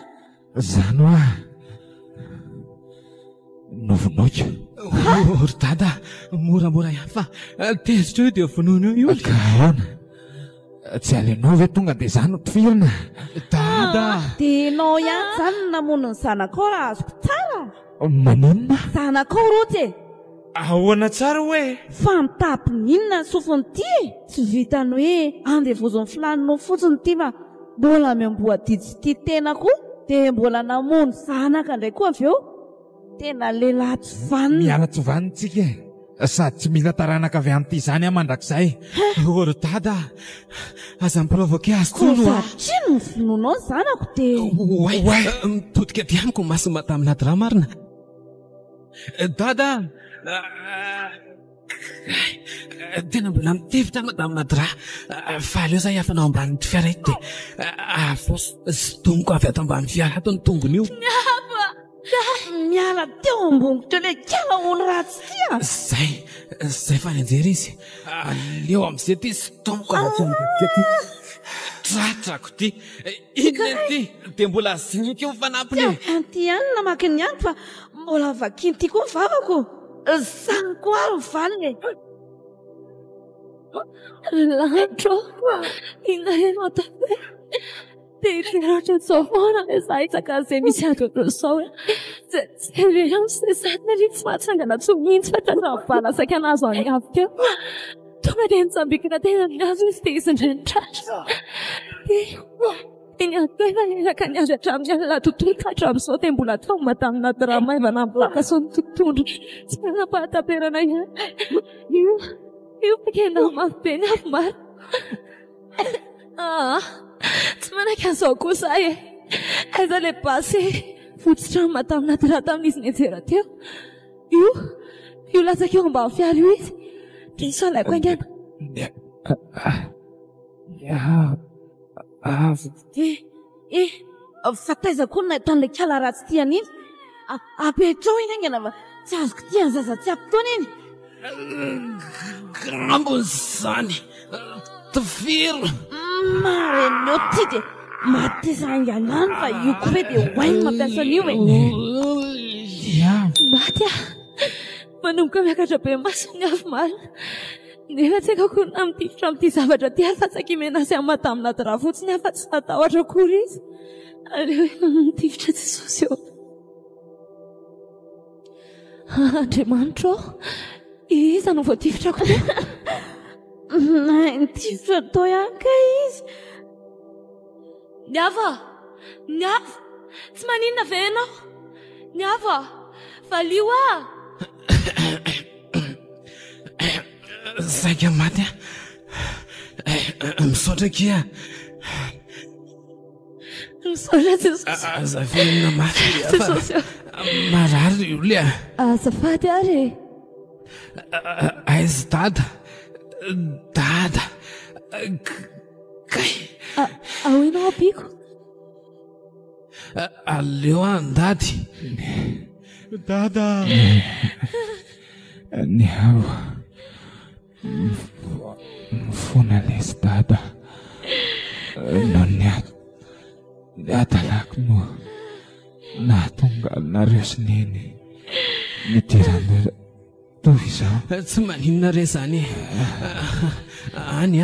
Zany hoa. Novonoiko. Ry dada, moramora ihany fa tezitra eo dia vonoina eo io. Kahona. Tsy alenao ve tonga dia zany no tifirina. Dada. Dia enao ihany zany namono ny zanakao raha azoko tsara. Maninona? Zanakao rotsy e. Ahoana tsara hoe? Fa mitapin'inona ny sofiny ty e. Tsy vitany hoe andevozon'ny filaninao fotsiny ty fa mbola miamboadidy sy ty tena koa. Dia mbola namono zanaka indray koa avy eo. Tena lehilahy tsy vanina. Miala tsy vanintsika e. Sady tsy mila taranaka avy amin'ity zany aho mandrakizay. Ry dada, aza miprovoke azy tono a. Satria no finoanao ny zanako dia. Oay, mitodika ty amiko maso matamina dra marina. Dada, tena mbola mitevitra matamina dra. Fa aleo za hiafanao ambanin'ny fiara ito dia sy tongoko avy ato ambanin'ny fiara ato ny tongony io. Miala teo ambongotra ilay kala olo ratsy ty a. Zay fa nanjery izy. Aleo amin'izay ty sy tongoko avy ato ambanin'ny ty. Tratrako ty. Inona ty dia mbola zinika eo mifanampiny eo. Anty ihany namaky ny andro fa mbola vakiny ty koa ny vavako. Zany koa ary ny valiny e. Landro. Inona eno atabe. Dia zao foana izay sakazay misy ato zao. Tsy reham sy sady ry tsy mahatsangana tsomihitsy fa tratravala saika anazy any avy keo. Tonga dia nitsambikina tena ny azo izy dia izy indray ny tratra. Iny ato efa eraka ny azo hatramin'ny alina tontolo ka hatramin'izao dia mbola tao matamina drama eva nambolaka so ny tontolo. Tsy manam-pahataperana ihany. Io pekena mafy be ny avy maro. Tsy manaka an'izao kosa e. Aiza ilay basy fototra matamina dra tamin'izy nianjera teo. Io latsaka eo ambany fiara io izy. Dia salaiko aingana. Fa taiza koa nahitany ilay kala ratsy ty an'iny. Apetrao iny aingana fa tsy azoko ty any zaza tsy ampitaona iny. Ambony zany. Tifiro. Mareny eo ty dia matezanga ihany fa io koa ve dia hoainy mampiasa an'io e. Maty a. Manomboka miakatra be masony avy marina. Nefa tsy haiko akory mitifitra amin'ity zavatra ty ary fa tsy hakimena sy amin'ny matamina dra fotsiny afa tsy natahotra akory izy. Aleo tivitra Jesosy eo. Andriamanitra iza no voativitrako teo? Tivitra tao ihany ka izy. Niava! Niava! Tsy maninona ve ianao? Niava! Valio Saika maty misaotra kia. Misaotra Jesosy. Azafenina mafy Jesosy. marary io le Azafady ary. aizy dada kay Ao ianao ampiko. aleo andady dada ny hawa mifona lesy dada no ny adalako no nahatonga nareo sy neny nidirana toy izao. tsy maninona re zany any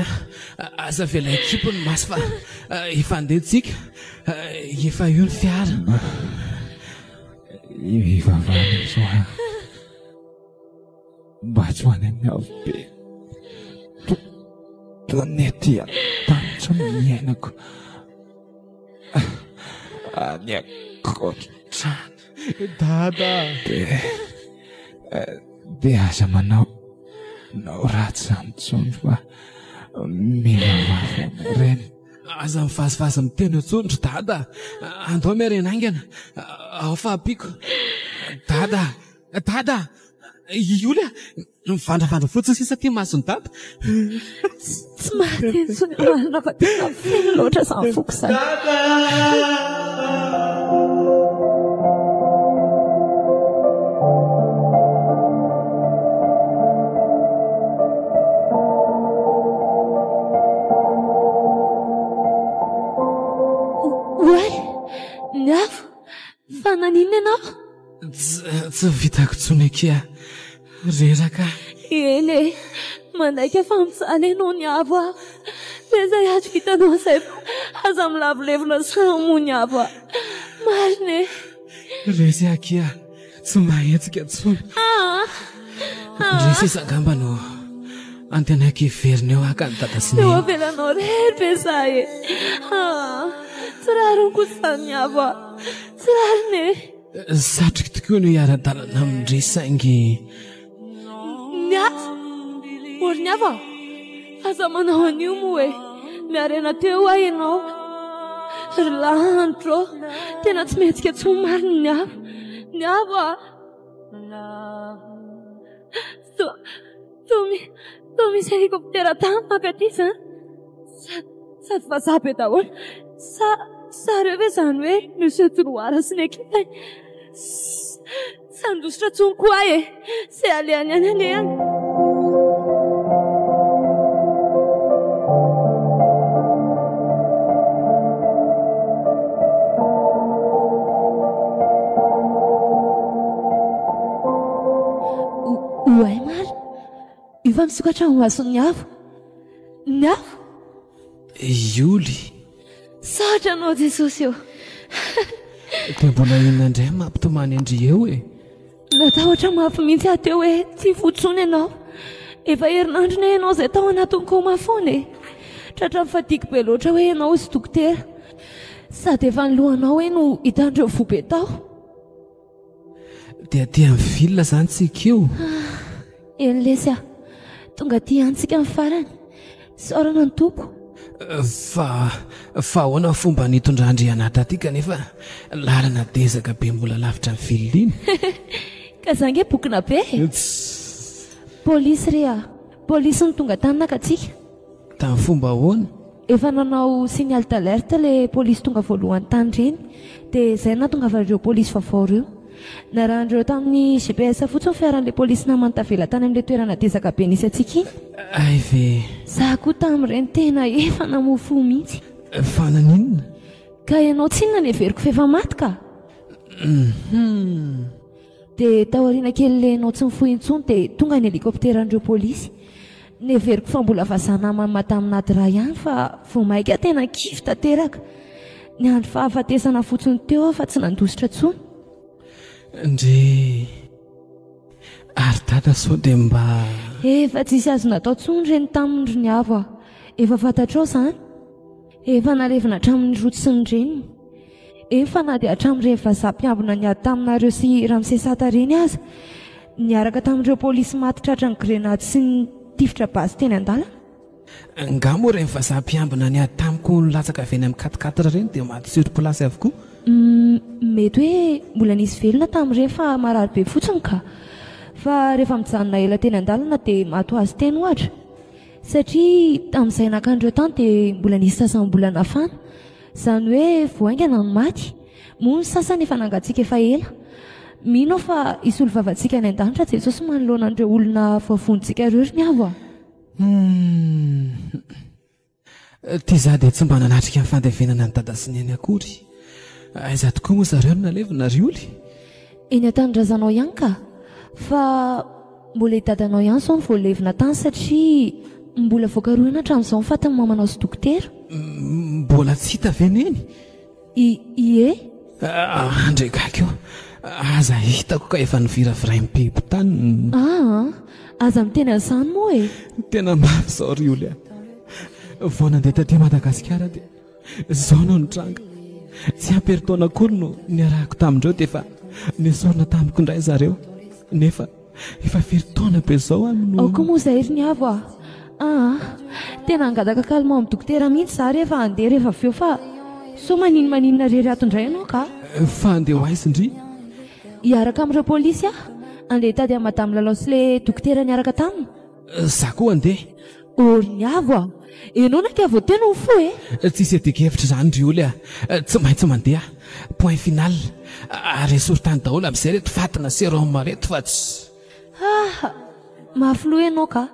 aza vela ekipo ny masy fa efa andehitsika efa io ny fiara ivavana izao mba tsy ho any amin'ny avy be tonety tanitra miainako any akotrany dada dia aza manao ratsy zany tsony fa mila mafy reny. aza mivazivazy miteny otsondro dada andao miarenangana ao fa apiko dada io le mivandravandra fotsiny sisa ty masony dada. Tsy mahateny tsony marina fa tena feno loatra izany foko izany. Niavo, fa naninona ianao? Tsy vitako tsony akia reraka. Eny mandaika fa mitsaly ianao Niavo aho. Leza iady vitanao izay aza milavolevona samo Niavo aho. Marina resy akia tsy mahetsika tsony. Resy isangamba no antenako iverina eo aka ny dada sy eo avelanao rery be zay tsy rariko izany Niavo aho. Tsy rarina satrika tokoa no hiara-dalana amin'ny saingy Niavo. Ory Niavo aza manao an'io moa e. Miarena teo aho ianao. Ry landro tena tsy metsika tsony marina Niavo to misy helikoptera tany makaty izany. Sady vazaha be daholo. Sareo ve izany hoe Monsieur Trouara sy ny ekipany. Sandositra tsony koa e. Izay alehany any alehany. Oay mary io fa misokatra ho masony Niavo. Niavo Ioly saotra anao Jesosy eo. dia mbola inona indray mampitomany andry eo e. Natahotra mafy mihitsy aho teo hoe tsy fotsony ianao. Efa herinandro na ianao izay tao anatiny koma foana e. Tratra mifadiky be loatra hoe ianao sy dokotera. Sady efa nylohanao hoe no hitandreo vobe tao. dia tia mivilla zany tsika io. Eny lesy aho. Tonga ty antsika amin'ny farany. Saorana ny tompo. fa ahoana fomba nitondrandry anaty aty kanefa lalana dezaka be mbola lavitra ny fililiana. Ka zange bokina be. Polisy re polisy ny tonga tany nakatsika. tamin'ny fomba ahoana? Efa nanao signal d'alerte le polisy tonga voalohany tany reny. Dia izay natonga avareo polisy vaovao reo. Narandreo tamin'ny GPS fotsiny fiaran'le polisy namany tavela tany amin'le toerana dezaka be nisy atsika iny. Ay ve Zaho koa tamin'ireny tena efa namofo mihitsy. fa naninona? Ka ianao tsinona ny heveriko fa efa maty ka. Dia taoriana kely le ianao tsy mifohy intsony dia tonga ny helikopteran'ireo polisy. Ny heveriko fa mbola vazaha namany mataminady ra ihany fa vao maika tena kify tanteraka. Ny andro fahafatesana fotsiny teo fa tsy nandositra tsony. Ndre ary dada sao dia mba Efa tsisy azo natao tsony reny tamindry ny avo. Efa fantatrao izany. Efa narevina hatramin'ny roto sy ny reniny. Efa na dia hatramin'ireny vazaha-mpiambina niady taminareo sy Ramsesata reny aza, niaraka tamin'ireo polisy maty tratra ny grenady sy ny tifitra basy teny an-dalana. nga moa ireny vazaha-mpiambina niady tamiko nilatsaka avy eny amin'ny katikatira reny dia maty sur place avokoa. Mety hoe mbola nisy velona tamin'ireny fa marary be fotsiny ka. Fa rehefa mijanona ela teny an-dalana dia maty ho azy teny ohatra. Satria tamin'izay nakandreo tany dia mbola nisy sasany mbola nafana. Izany hoe voaingana ny maty. Moa ny sasany efa nangatsiaka efa ela. Mino aho fa isolo vavantsika any an-danitra Jesosy manoloana an'ireo olona voavonontsika ireo ny avo. Tia izaho dia tsy mba nanatrika amin'ny fandevenana ny dada sy ny eny akory. Aiza tokoa moa zareo no nalevina ry oly? Eny an-tanindrazanao ihany ka. Fa mbola i dadanao ihany sao ny voalevina tany satria mbola voakarohana hatramin'izao ny fatiny mamanao sy dokotera. Mbola tsy hita veneny? Ie. Andrekaka eo. Aza hitako ka efa niviraviray mipepo tany. Aza miteny an'izany moa e. Tena mafy izao ry oly. Vao nandeha taty Madagasikara dia izao no nitranga. Tsy amperi-taona akory no niarahako tamindreo dia efa nisorona tamiko indray zareo. Nefa efa firy-taona be izao amino. Ao koa moa izay ry ny avo tena angataka kalma amin'ny dokotera mihitsy za rehefa andeha rehefa avy eo fa so maninona rery ato indray ianao ka. Fa andeha ho aiza indry? Hiaraka amin'ireo polisy andeha tady amin'ny madame Lalao sy ilay dokotera niaraka taminy. Za koa andeha. Ry ny avo ianao naka vao tena ho fo e. Tsisy adika-hevitra izany ry oly tsy maintsy mandeha. Point final. Ary esorotany daholo amin'izay reto fatina sy roma reto fa tsy. Mahafilo ianao ka.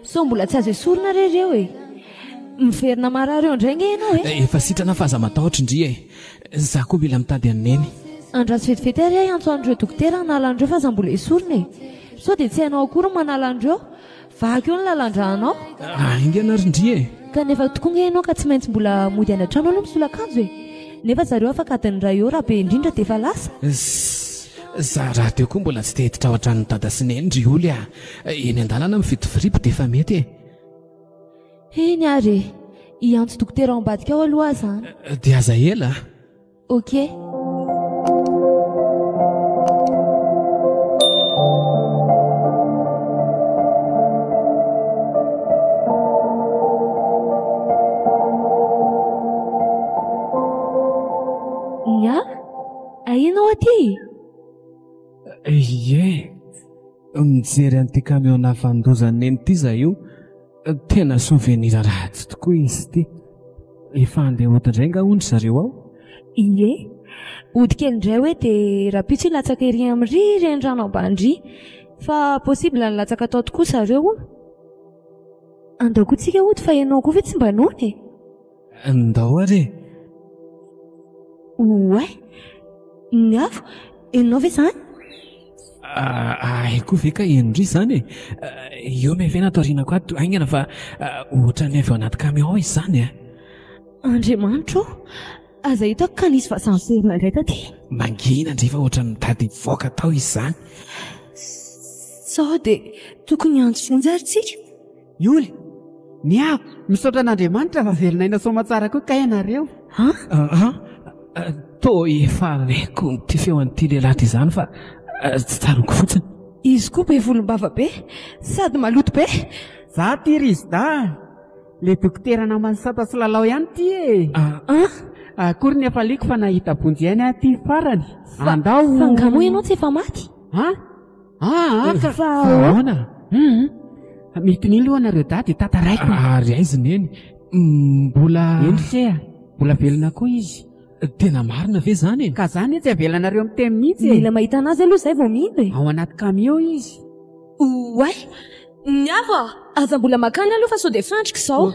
So mbola tsy azo esorina rereo e. Miverina marary eo indray nge ianao e. Efa sitrana fahaza matahotra indry e. Za koa mila mitady an'neny. Andraso vetivety ary antso an'ireo dokotera hanala an'ireo fa za mbola esorina e. So dia tsy hainao akory manala an'ireo. Vaky eo ny lalandranao. Ingana ary indry e. Kanefa tokoa nge ianao ka tsy maintsy mbola mody any an-trano aloha misolo akanjo e. Nefa zareo afaka adiny ray eo raha be indrindra dia efa lasa. Za raha teo koa mbola tsy tehitra ao an-tranony dada sy neny ry oly eny an-dalana mividy firipo dia efa mety e. Eny ary hiantso dokotera ao ambadika ao aloha zany. Dia aza ela. Ok. Ainao aty? Ie, mijery an'ity kamiona fandozany eny ity za io. Tena souvenir ratsy tokoa izy ity. Efa andeha odindray nga ondry zareo ao? Ie, odikely indray hoe dia raha pitsy latsaka ery amin'ry reny rano ambandry. Fa possible ny latsaka atao tokoa zareo. Andao koa tsika ody fa ianao koa ve tsy mba nony? Andao ary. Oay, ny avo, ianao ve izany? Koa ve ka endry izany e. Eo mevena ato aoriana koa ato aingana fa ohatra ny avy ao anaty camion ao izy izany e. Andriamanitra aza hitako ka nisy vasanserina indray taty. Mangina indray fa ohatra ny tady voaka tao izy izany. Sao dia tokony antso vonjy ary tsika. Ioly, ny avo, misaotra an'Andriamanitra fa velona soa matsara koa ka ianareo. Tô efa reko ty feo an'ity lehilahy izany fa tsy tsaroko fotsiny. Izy koa be volombava be sady maloto be. Za ty Rizda, le dokotera Namasata sy Lalao ihany ty e. Akory ny efa liko fa nahita bonjy ihany aty farany. Andao. Fa ngamo ianao tsy efa maty? Ahoana? Mety ny aloha nareo dady tataraiko. Ary aiza neny? Mbola endrisea, mbola velona koa izy. Tena marina ve zany? Ka zany tsy avelanareo miteny mihitsy. Mila mahita anazy aloha izay vao mino e. Ao anaty camion izy. Oay, ny avo aza mbola makany aloha fa sao dia fandrika izao.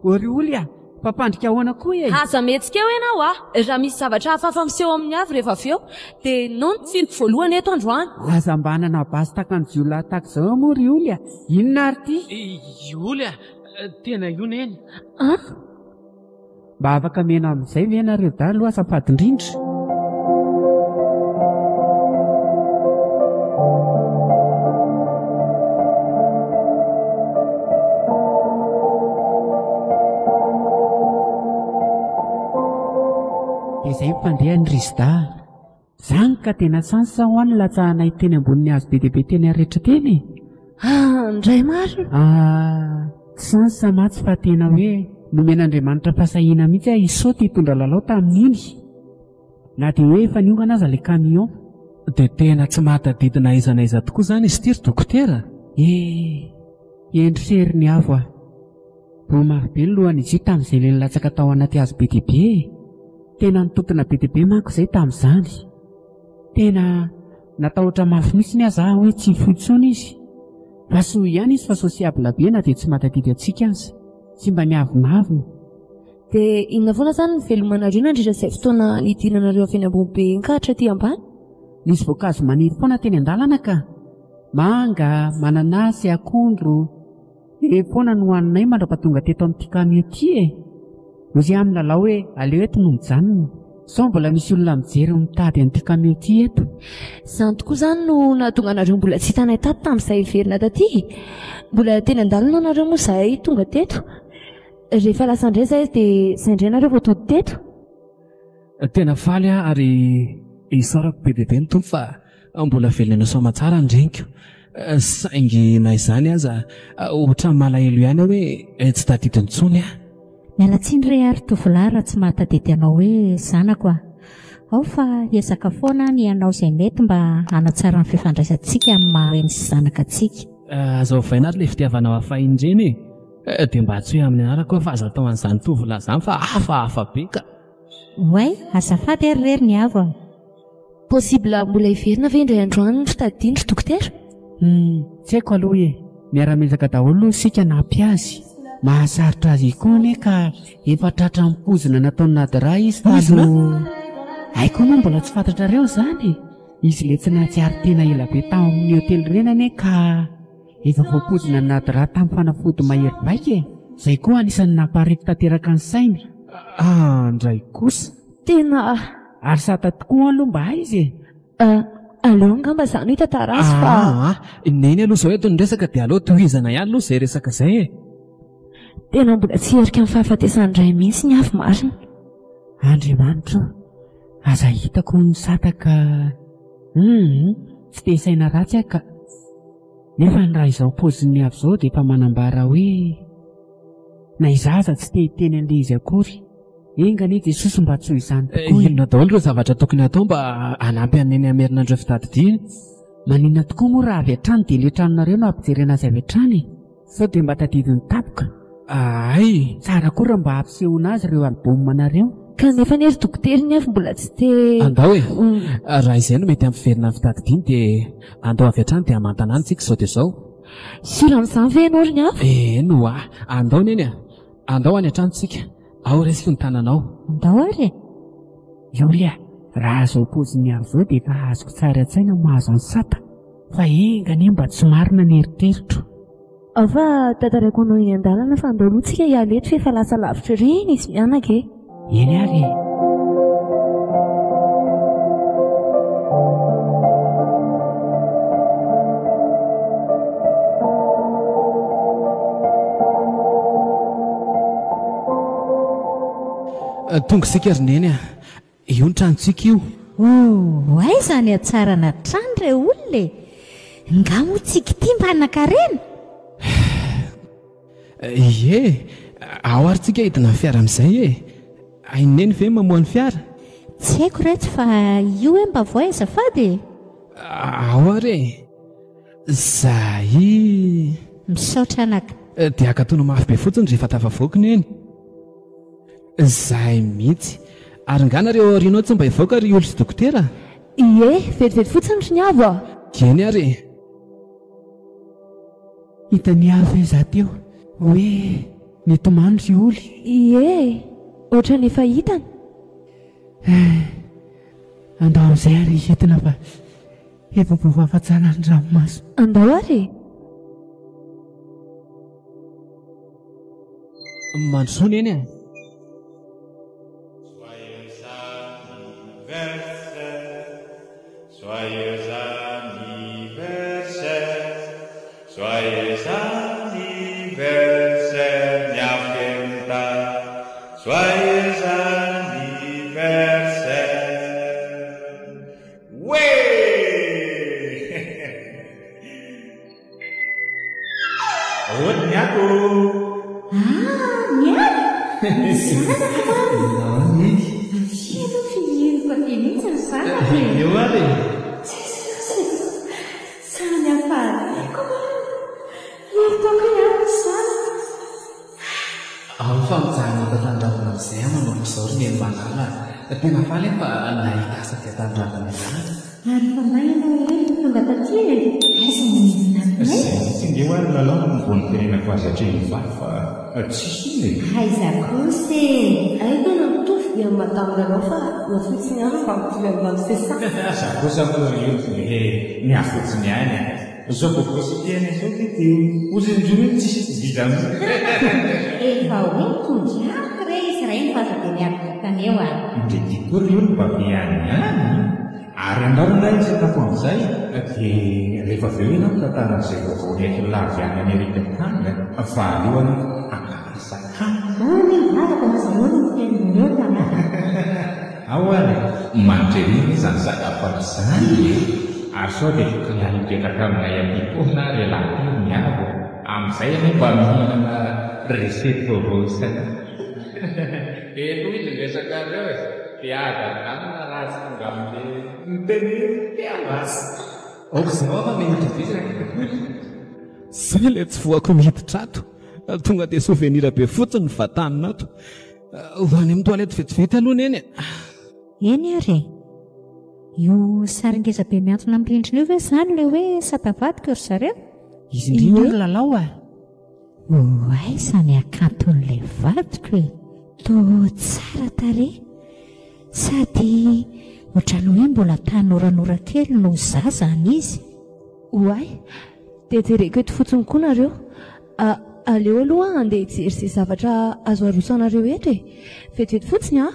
Ory oly pampandrika ahoana koa e. Aza metsika eo ianao raha misy zavatra hafahafa miseho amin'ny avo rehefa avy eo dia no ny filoko voalohany eto androany. Aza mba hanana basy takan'ny jiolahy tahaka izao moa ry oly inona ary ty? Oly tena io neny. mba afaka mena amin'izay ve ianareo dahalo asafady indrindra? izay mpandeha ny Rizda zany ka tena sansa ho any latsahanay teny ambonin'ny hazo be dehibe teny arehetra teny. Ndray maro sansa matsy fa tena hoe nomen'Andriamanitra fahasahiana mihitsy isaoty hitondra lalao tamin'iny na dia hoe efa niongana aza ilay camion. Dia tena tsy mahatadidina aiza na aiza tokoa izany izy ity ry dokotera. Endry seriny avo a vo marobe ny lohan'izy io tamin'izay ilay latsaka tao anaty hazo be dehibe. Tena nitotona be dehibe manko izay tamin'izany. Tena natahotra mafy mihitsy ny aza hoe tsy fotsony izy fa soa ihany izy fa sosiabla be na dia tsy mahatadidy antsika aza tsy mba niavonavina. Dia inona foana izany ny velomanareo nandritra izay fotoana nidinanareo avy eny ambony be nkahatra aty ambany? Nisy voankazo maniry foana teny an-dalana ka manga, mananasy, akondro foana no hoaninay mandrapatonga teto amin'ity camion ity Ozy amin'ny lalao hoe aleo eto no mijanona sao mbola misy olona mijery mitady an'ity camion ity eto. Izany tokoa izany no nahatonga anareo mbola tsy hitanay tato tamin'izay verina taty. Mbola teny an-dalana anareo moa izahay tonga teto. Rehefa lasa indray izay dia izay indray nareo vao tody teto. Tena faly ary isaorako be dehibe ny tompo fa mbola velona soma tsara ny reniko. Saingy na izany aza ohatra malahelo ihany hoe tsy tadidiny intsony Miala tsiny re ary tovolahy raha tsy mahatadidy anao hoe zanako ao fa hiezaka foana ny anao izay mety mba hanatsara ny fifandraisantsika amin'ny maha-reny sy zanakatsika. Azo vaina ary ilay fitiavanao hafahiny ireny dia mba tsy hoe amin'ny anarako fa aza tao an'izany tovolahy izany fa hafahafa be ka. Way, azafady ary rery ny avo. Possible mbola hiverina ve indray androany ny fitadiana ry dokotera? Tsy haiko aloha miara-mezaka daholo sika nampy azy. Mahasaritra azy koa ne ka efa tratra mipozina nataony nadira izy taloha. Haiko moa mbola tsy fantatrareo izany. Izy ilay tsy nahatsiaro tena ela be tao amin'ny hotely ireny anie ka efa voapozina nadira tamin'ny fanafody mahery baika izay koa anisan'ny nampaharety tanteraka ny sainy. Ndray kosa Tena ary sata tokoa aloha mba izy aleo angamba izany hitantara azy fa neny aloha izao eto ny resaka dia aleo tohizana ihany aloha izay resaka izay tena mbola tsy herika amin'ny fahafatesany iray mihitsy ny afo marina. Andriamanitra aza hitako ny sataka tsy dia saina ratsy ka nefa ny raha izao poziny avy izao dia efa manambara hoe na izaza tsy te hiteny an'ilay izy akory engany Jesosy mba tsy ho izany tokoa. Inona daholo ireo zavatra tokony atao mba hanampy aneny amerinandreo fitadidiana? Maninona tokoa moa raha avy hatrany dia ilay tranonareo no ampijerena azy avy hatrany sao dia mba tadidiny tapoka. Tsara koa raha mba hampisehoana azy ireo albomanareo. Kanefa ny ery dokotera ny afo mbola tsy te andao raha izay no mety ampiverina ny fitadidiana dia andao avy hatrany dia hamantana any tsika izao dia izao. Silan'izany ve ianao ry ny afo? No andao neny andao any hatrany tsika ao resiko ny tananao. Andao ary Julia, raha izao poziny avy izao dia efa azoko tsara an-tsaina mahazo ny sata fa engany mba tsy marina ny eritreritro. Fa tantaraiko anao eny an-dalana fa andao aloha tsika hialeto fa efa lasa lavitra ireny izy mianaka Eny ary tonga sika ry neny io ny tranontsika io. Aiza ny atsarana trano re olona nga moa tsika ity mba hanankarena. Ao ary tsika hidina ny fiara amin'izay aineny ve mamoa ny fiara? Tsy haiko reto fa io mba vao azafady. Ao ary zahy misaotra anaka dia akatono mafy be fotsiny rehefa tafavoaka neny. Zahay mihitsy ary nganareo aorianao tsy mba hivoaka ry olo sy dokotera? Vetivety fotsiny ry ny avo Eny ary hitany avy izaho teo hoe mitomany ry oly. Ohatra ny efa hitany. Andao amin'izay ary entina fa efa voafatsana ny ranomaso. Andao ary mandrosoana eny Joyeux anniversaire, joyeux anniversaire, Niafkenta, joyeux anniversaire. Ouais! Oh, Niako! Ah, Niako! Siano filiko aty mihitsy ny zanako. Eo ary. Samy hafariko eritaoko ihany zanako. Ao fa mijanona eto tandragona amin'izay manao amin'izao ry neny manala. Tena faly fa nahikasa dia tandragona ihany. Ary fa mahina hoe tonga taty e. Aiza no mihinana aminay? Tsy ho ary lalao ny vonim-pirenako azy hatreny valy fa tsisy iny. Aiza kosa e. Aiko na mitovy dia matamina fa nafotsiny ihany fa mitovy amin'ny sesaka. Za kosa moa io ny afotsiny ihany. Zao bokosy tena izao dia ozindroa tsisy vida aminy. Efa hoe tondrako re izy ray ny fata dia miavaka taneo ary. Ndre dikory io ny babiany ihany. Ary andarona izy atako amin'izay dia rehefa avy eo ina mitantara an'izay vaovao nety lavy any Amerika tany fa alohan'ny angalasa hany. Ny mivavaka mazamony ny tenoneo tanàna. Ao ary mandreriny izany zaka-paty izany ary sao dia kilalitreka taminay am-pipoana lehilahy miavo amin'izay any mba mihinana resety vaovao isana. Eto izy resaka reo dia adanana raha tsy tonga amin'ilay miteny mpiavasa. Aok'izao fa mihitra vizana. Zay ilay tsy voako miditra ato. Tonga dia souvenir be fotsiny vatanina ato. Ho any amin'ny toalety vetivety aloha neny. Eny ary io saringeza be miantona amin'ny rindrina io ve izany ilay hoe satavadika ry zareo? Izy indrindra ry lalao a. Aiza ny akanton'ilay vadiko e. Toa tsara tarehy sady ohatrany hoe mbola tanoranora kely no zazany izy. Oay, dia jereko eto fotsiny koa nareo. Aleo aloha andeha hijery izay zavatra azo arosanareo etra e. Vetivety fotsiny a.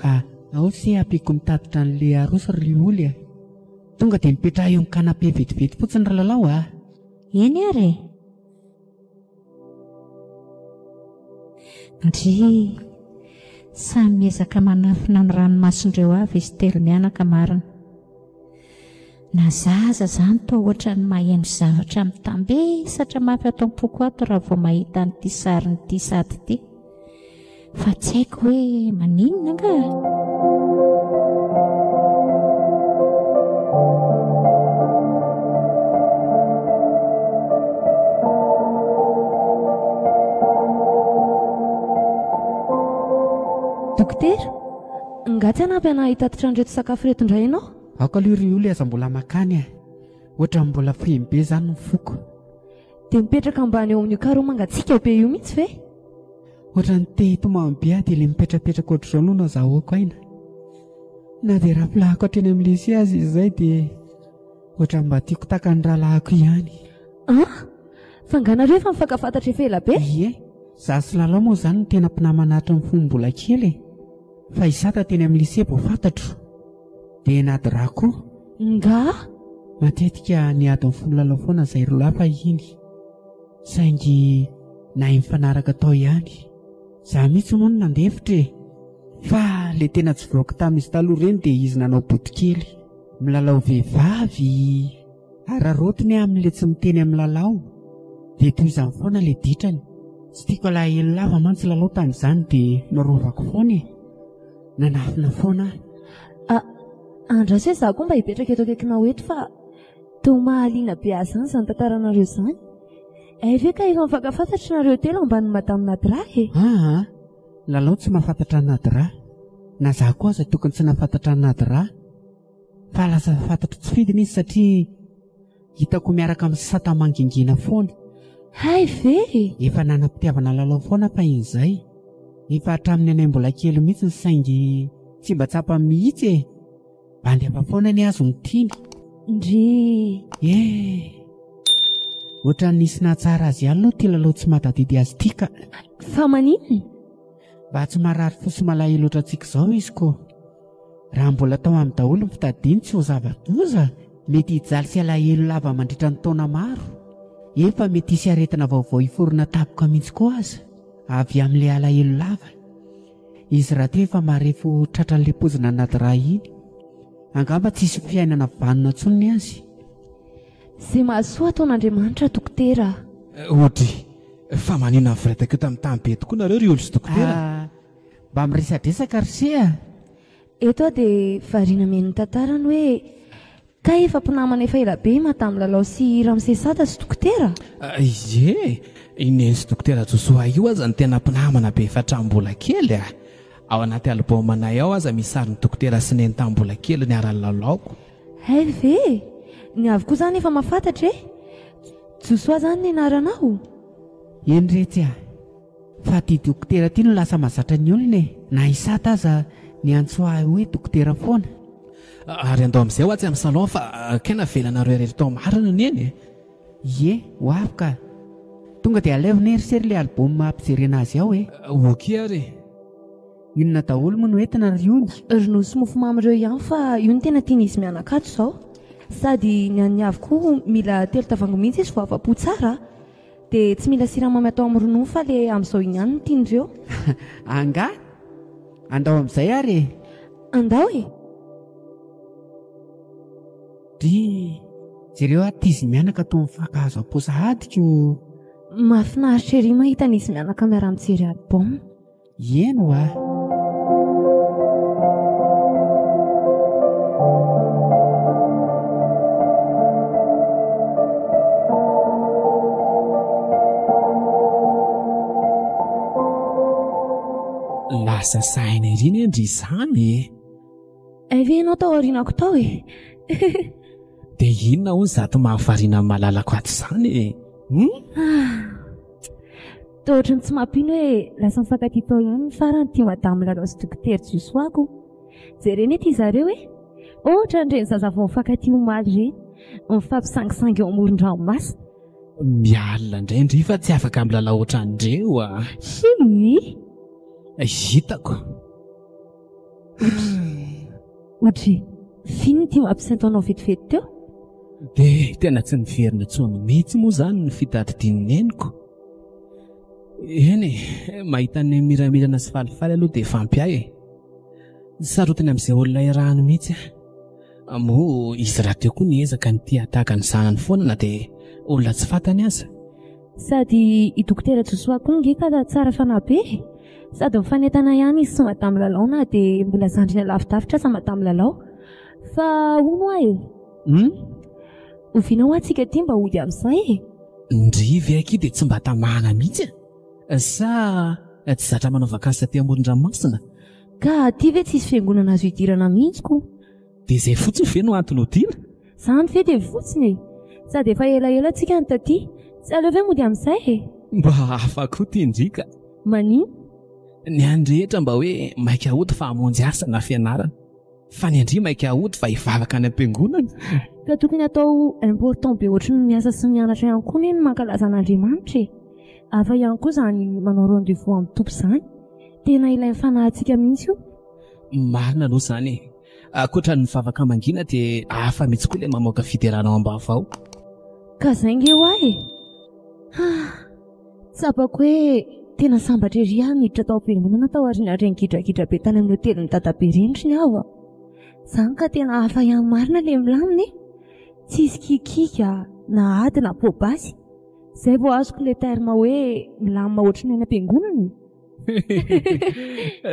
Ao se ampiko mitatitra an'ilay aroso ry oly a. Tonga dia mipetraha eo amin'ny kanape vetivety fotsiny ry lalao a. Eny ary ndry samy miezaka manafina ny ranomasindreo avy izy telo mianaka marina. Na zaza izany toa ohatra ny maheno zavatra mitambesatra mafy ato am-poko ato raha vao mahita n'ity sarin'ity sady ity. Fa tsy haiko hoe maninona nga. Dokotera, ngatsy anampy ana hitatitra an'ireto sakafo reto indray ianao? Aoka aloha ry oly aza mbola makany a. Ohatra mbola frimy be izany ny foko. Dia mipetraka ambany eo amin'io karo mangatsiaka be io mihitsy ve? Ohatra ny te hitomany be aho dia ilay mipetrapetraka ohatr'izao aloha no azahoako aina. Na dia raha pilahako hatreny amin'ny lycée azy izay dia ohatra mba tiako taka ny rahalahako ihany. Fa anganareo efa mifankafantatra efa ela be? Ie, za sy lalao moa izany no tena mpinamanatra ny fony mbola kely e. Fa izata teny amin'ny lycée vao fantatro. Dia nadira koa. Nga? Matetika ny adin'ny folo lalao foana izay ro lafa iny. Saingy na mifanaraka tao ihany. Za mihitsy moa no nandefitra e. Fa le tena tsy voako tamin'izy taloha ireny dia izy nanao botikely. Milalao vehivavy. Ararotiny amin'ilay tsy miteny amin'ny lalao. Dia toy izany foana ilay ditrany. Tsy tiako alahelo lava mantsy lalao tamin'izany dia narovako foana e. Nanafina foana. Andraso za koa mba hipetraka eto akaikina eto fa toa mahaliana be azy izany tantaranareo izany. Ve ka efa mifankafantatra nareo telo ambany madame Nadra e? Lalao tsy mahafantatra ny Nadra. Na za koa aza tokony tsy nahafantatra ny Nadra. Fa lasa fantatro tsy fidiny izy satria hitako miaraka amin'ny sata mangingina foana. Hay ve? Efa nanam-pitiavana lalao foana fa in'izay. Efa hatramin'ny anay mbola kely mihitsy ny saingy tsy mba tsapa mihitsy e. Bandefa foana ny azo ny tiany. Ndry. Ohatra nisy nahatsara azy ihany aloha ity lalao tsy mahatadidy azy ity ka. Fa maninona? Mba tsy marary fosy malahelo ohatrantsika izao izy ko. raha mbola tao amin'ny daholo ny fitadiany tsy ho zava-doza, mety hijaly sy alahelo lava mandritra ny taona maro. Efa mety hisy aretina vaovao hiforona tapoka mihitsy koa aza avy amin'ilay alahelo lava. Izy raha teo efa marefo tratran'ilay pozina anaty raha iny, angamba tsisy fiainana vanona ntsony azy. Izay mahasoa ataon'Andriamanitra dokotera. Ohatra fa manina ny firetaka tamin'ny tany be tokoa nareo ry olo sy dokotera. Mba miresadresaka ry Eto dia variana men'ny tantarany hoe ka efa mpinamana efa elabe Madame Lalao sy Ramsesada sy dokotera. Ie, ineny sy dokotera Josoa io aza ny tena mpinamana be fatram-bola kely. Ao anaty albaomanay ao aza misy sarin'ny dokotera sy neny tamin'ny-bola kely ny ara lalaoko. Hay ve? Ny avy koa zany efa mahafantatra e? Josoa zany ny anaranao. Eny retsy fa ty dokotera ty no lasa mahazatra ny olona e. Na isata aza ny antsoa hoe dokotera foana. Ary andao amin'izay ho atsy amin'ny salon fa kena velanareo irery tao marina ny eny. Ie, ho avy ka. Tonga dia alevina erisery ilay alboma mampijerena azy ao e. Oky ary. Inona daholo moa no entina ry ony? Ronono sy mofomamy ireo ihany fa io ny tena tian'izy mianakato izao. Sady ny an'ny avy koa mila telo tavango mihitsy izy vao afa-po tsara. Dia tsy mila siramamy atao amin'ny ronono fa le amin'izao iny ihany no tian'ireo. Anga? Andao amin'izay ary e? Andao e? Jereo izy mianaka toy mifankahazo am-posa adiko. Mahafinaritra ery mahita n'izy mianaka miara-mijery alboma. Eno lasa saina iriny endry izany. Ve ianao tao aorianako tao e? Dia inona hoy zato mahavariana amin'ny malalako ato izany e? Toa ohatrany tsy mampino hoe lasa mifankatia tao ihany ny farany tia Madame Lalao sy dokotera Josoako. Jereny ety zareo e? Ohatran'ireny zazavao mifankatia omaly ireny, mifampisangisangy eo amoron-dranomasina. Mialina indraindray fa tsy afaka milalao ohatran'ireo a. Sy hitako. Ohatry, fino tia mampisaintaonao vetivety teo? Dia tena tsy niverina intsony mihitsy moa izany ny fitadidian'ny neniko. Eny e, mahita ny miramirana sy falifaly aloha dia fampiay e. Sarotiny amin'izay olona irahany mihitsy. Moa izy raha teo koa niezaka ny tia tahaka ny zanany foana na dia olona tsy fantany aza. Sady i dokotera Josoako nge ka tsara fanahy be. Sady mifanentana ihany izy sy Madame Lalao na dia mbola zandriny alavidavitra sa Madame Lalao. Fa hono ahy e? Ovinao antsika ty mba hody amin'izay e? Ndrivy aky dia tsy mba tamahana mihitsy sa tsy zatra manao vakansy aty amoron-dranomasina? Ka aty ve tsisy fiangonana azo hidirana mihitsy ko? Dia izay fotsiny ve no antony hodiana? Izany ve dia fotsiny e? Sady efa elaela antsika ny taty. Tsy aleo ve mody amin'izay e? Mba hafa koa ty ndrika. Manino? Ny andrehetra mba hoe maika hody fa hamonjy asa na fianarana. Fa ny andry maika hody fa hivavaka any am-piangonana. Ka tokony atao important be ohatry ny miasa sy mianatra ihany koa ny mankalaza an'Andriamanitra e. Hafa ihany koa izany manao rendez-vous amin'ny tompo izany. Tena ilain'ny fanahintsika mihitsy io. Marina aloha izany e. Ankoatra ny mivavaka mangina dia hafa mihitsy koa ilay mamoaka fideranao am-bava ao. Ka izay nge ho ahy e. Tsapako hoe tena sambatra ery ahy miditra tao am-piangonana tao aoriana ireny gidragidra be tany amin'ny hotelin'ny dadabe rindriny aho. Izany ka tena hafa ihany marina ilay milamina e. Tsisy kikika na ady na pôbasy. Izay vao azoko ilay terma hoe milamina ohatry ny any am-piangonana.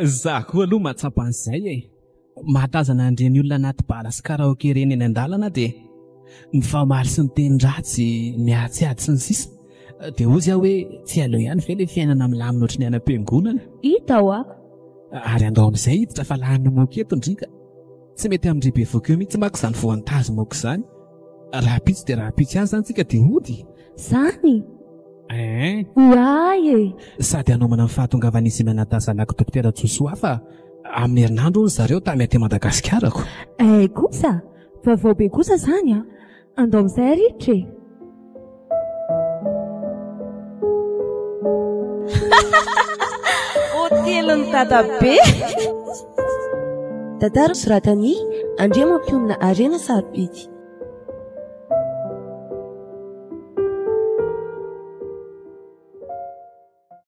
Za koa aloha mahatsapa an'izay e. Mahatazana andreny olona anaty bala sy karaoke reny eny an-dalana dia mifamaly sy miteny ratsy, mihatsiady sy ny sisa. Dia ozy aho hoe tsy aleo ihany ve ilay fiainana milamina ohatry ny any am-piangonana? Hita ho ako. Ary andao amin'izay hiditra fa lahany moka eto ndrika. Tsy mety amin'ireo be vokeo mihitsy mako izany voantazy moka izany. Raha pitsy dia raha pitsy ihany izany tsika dia hody. Izany? Hoay e. Sady hanomana ny fahatongavan'izy manatazanako dokotera Josoa fa amin'ny herinandro hono zareo tamy aty Madagasikara ko. Kosa, vaovao be kosa izany a. Andao amin'izay aritra e. Hotelin'ny dadabe. Tantara soratany Andriamampiomina Arena Sarobidy.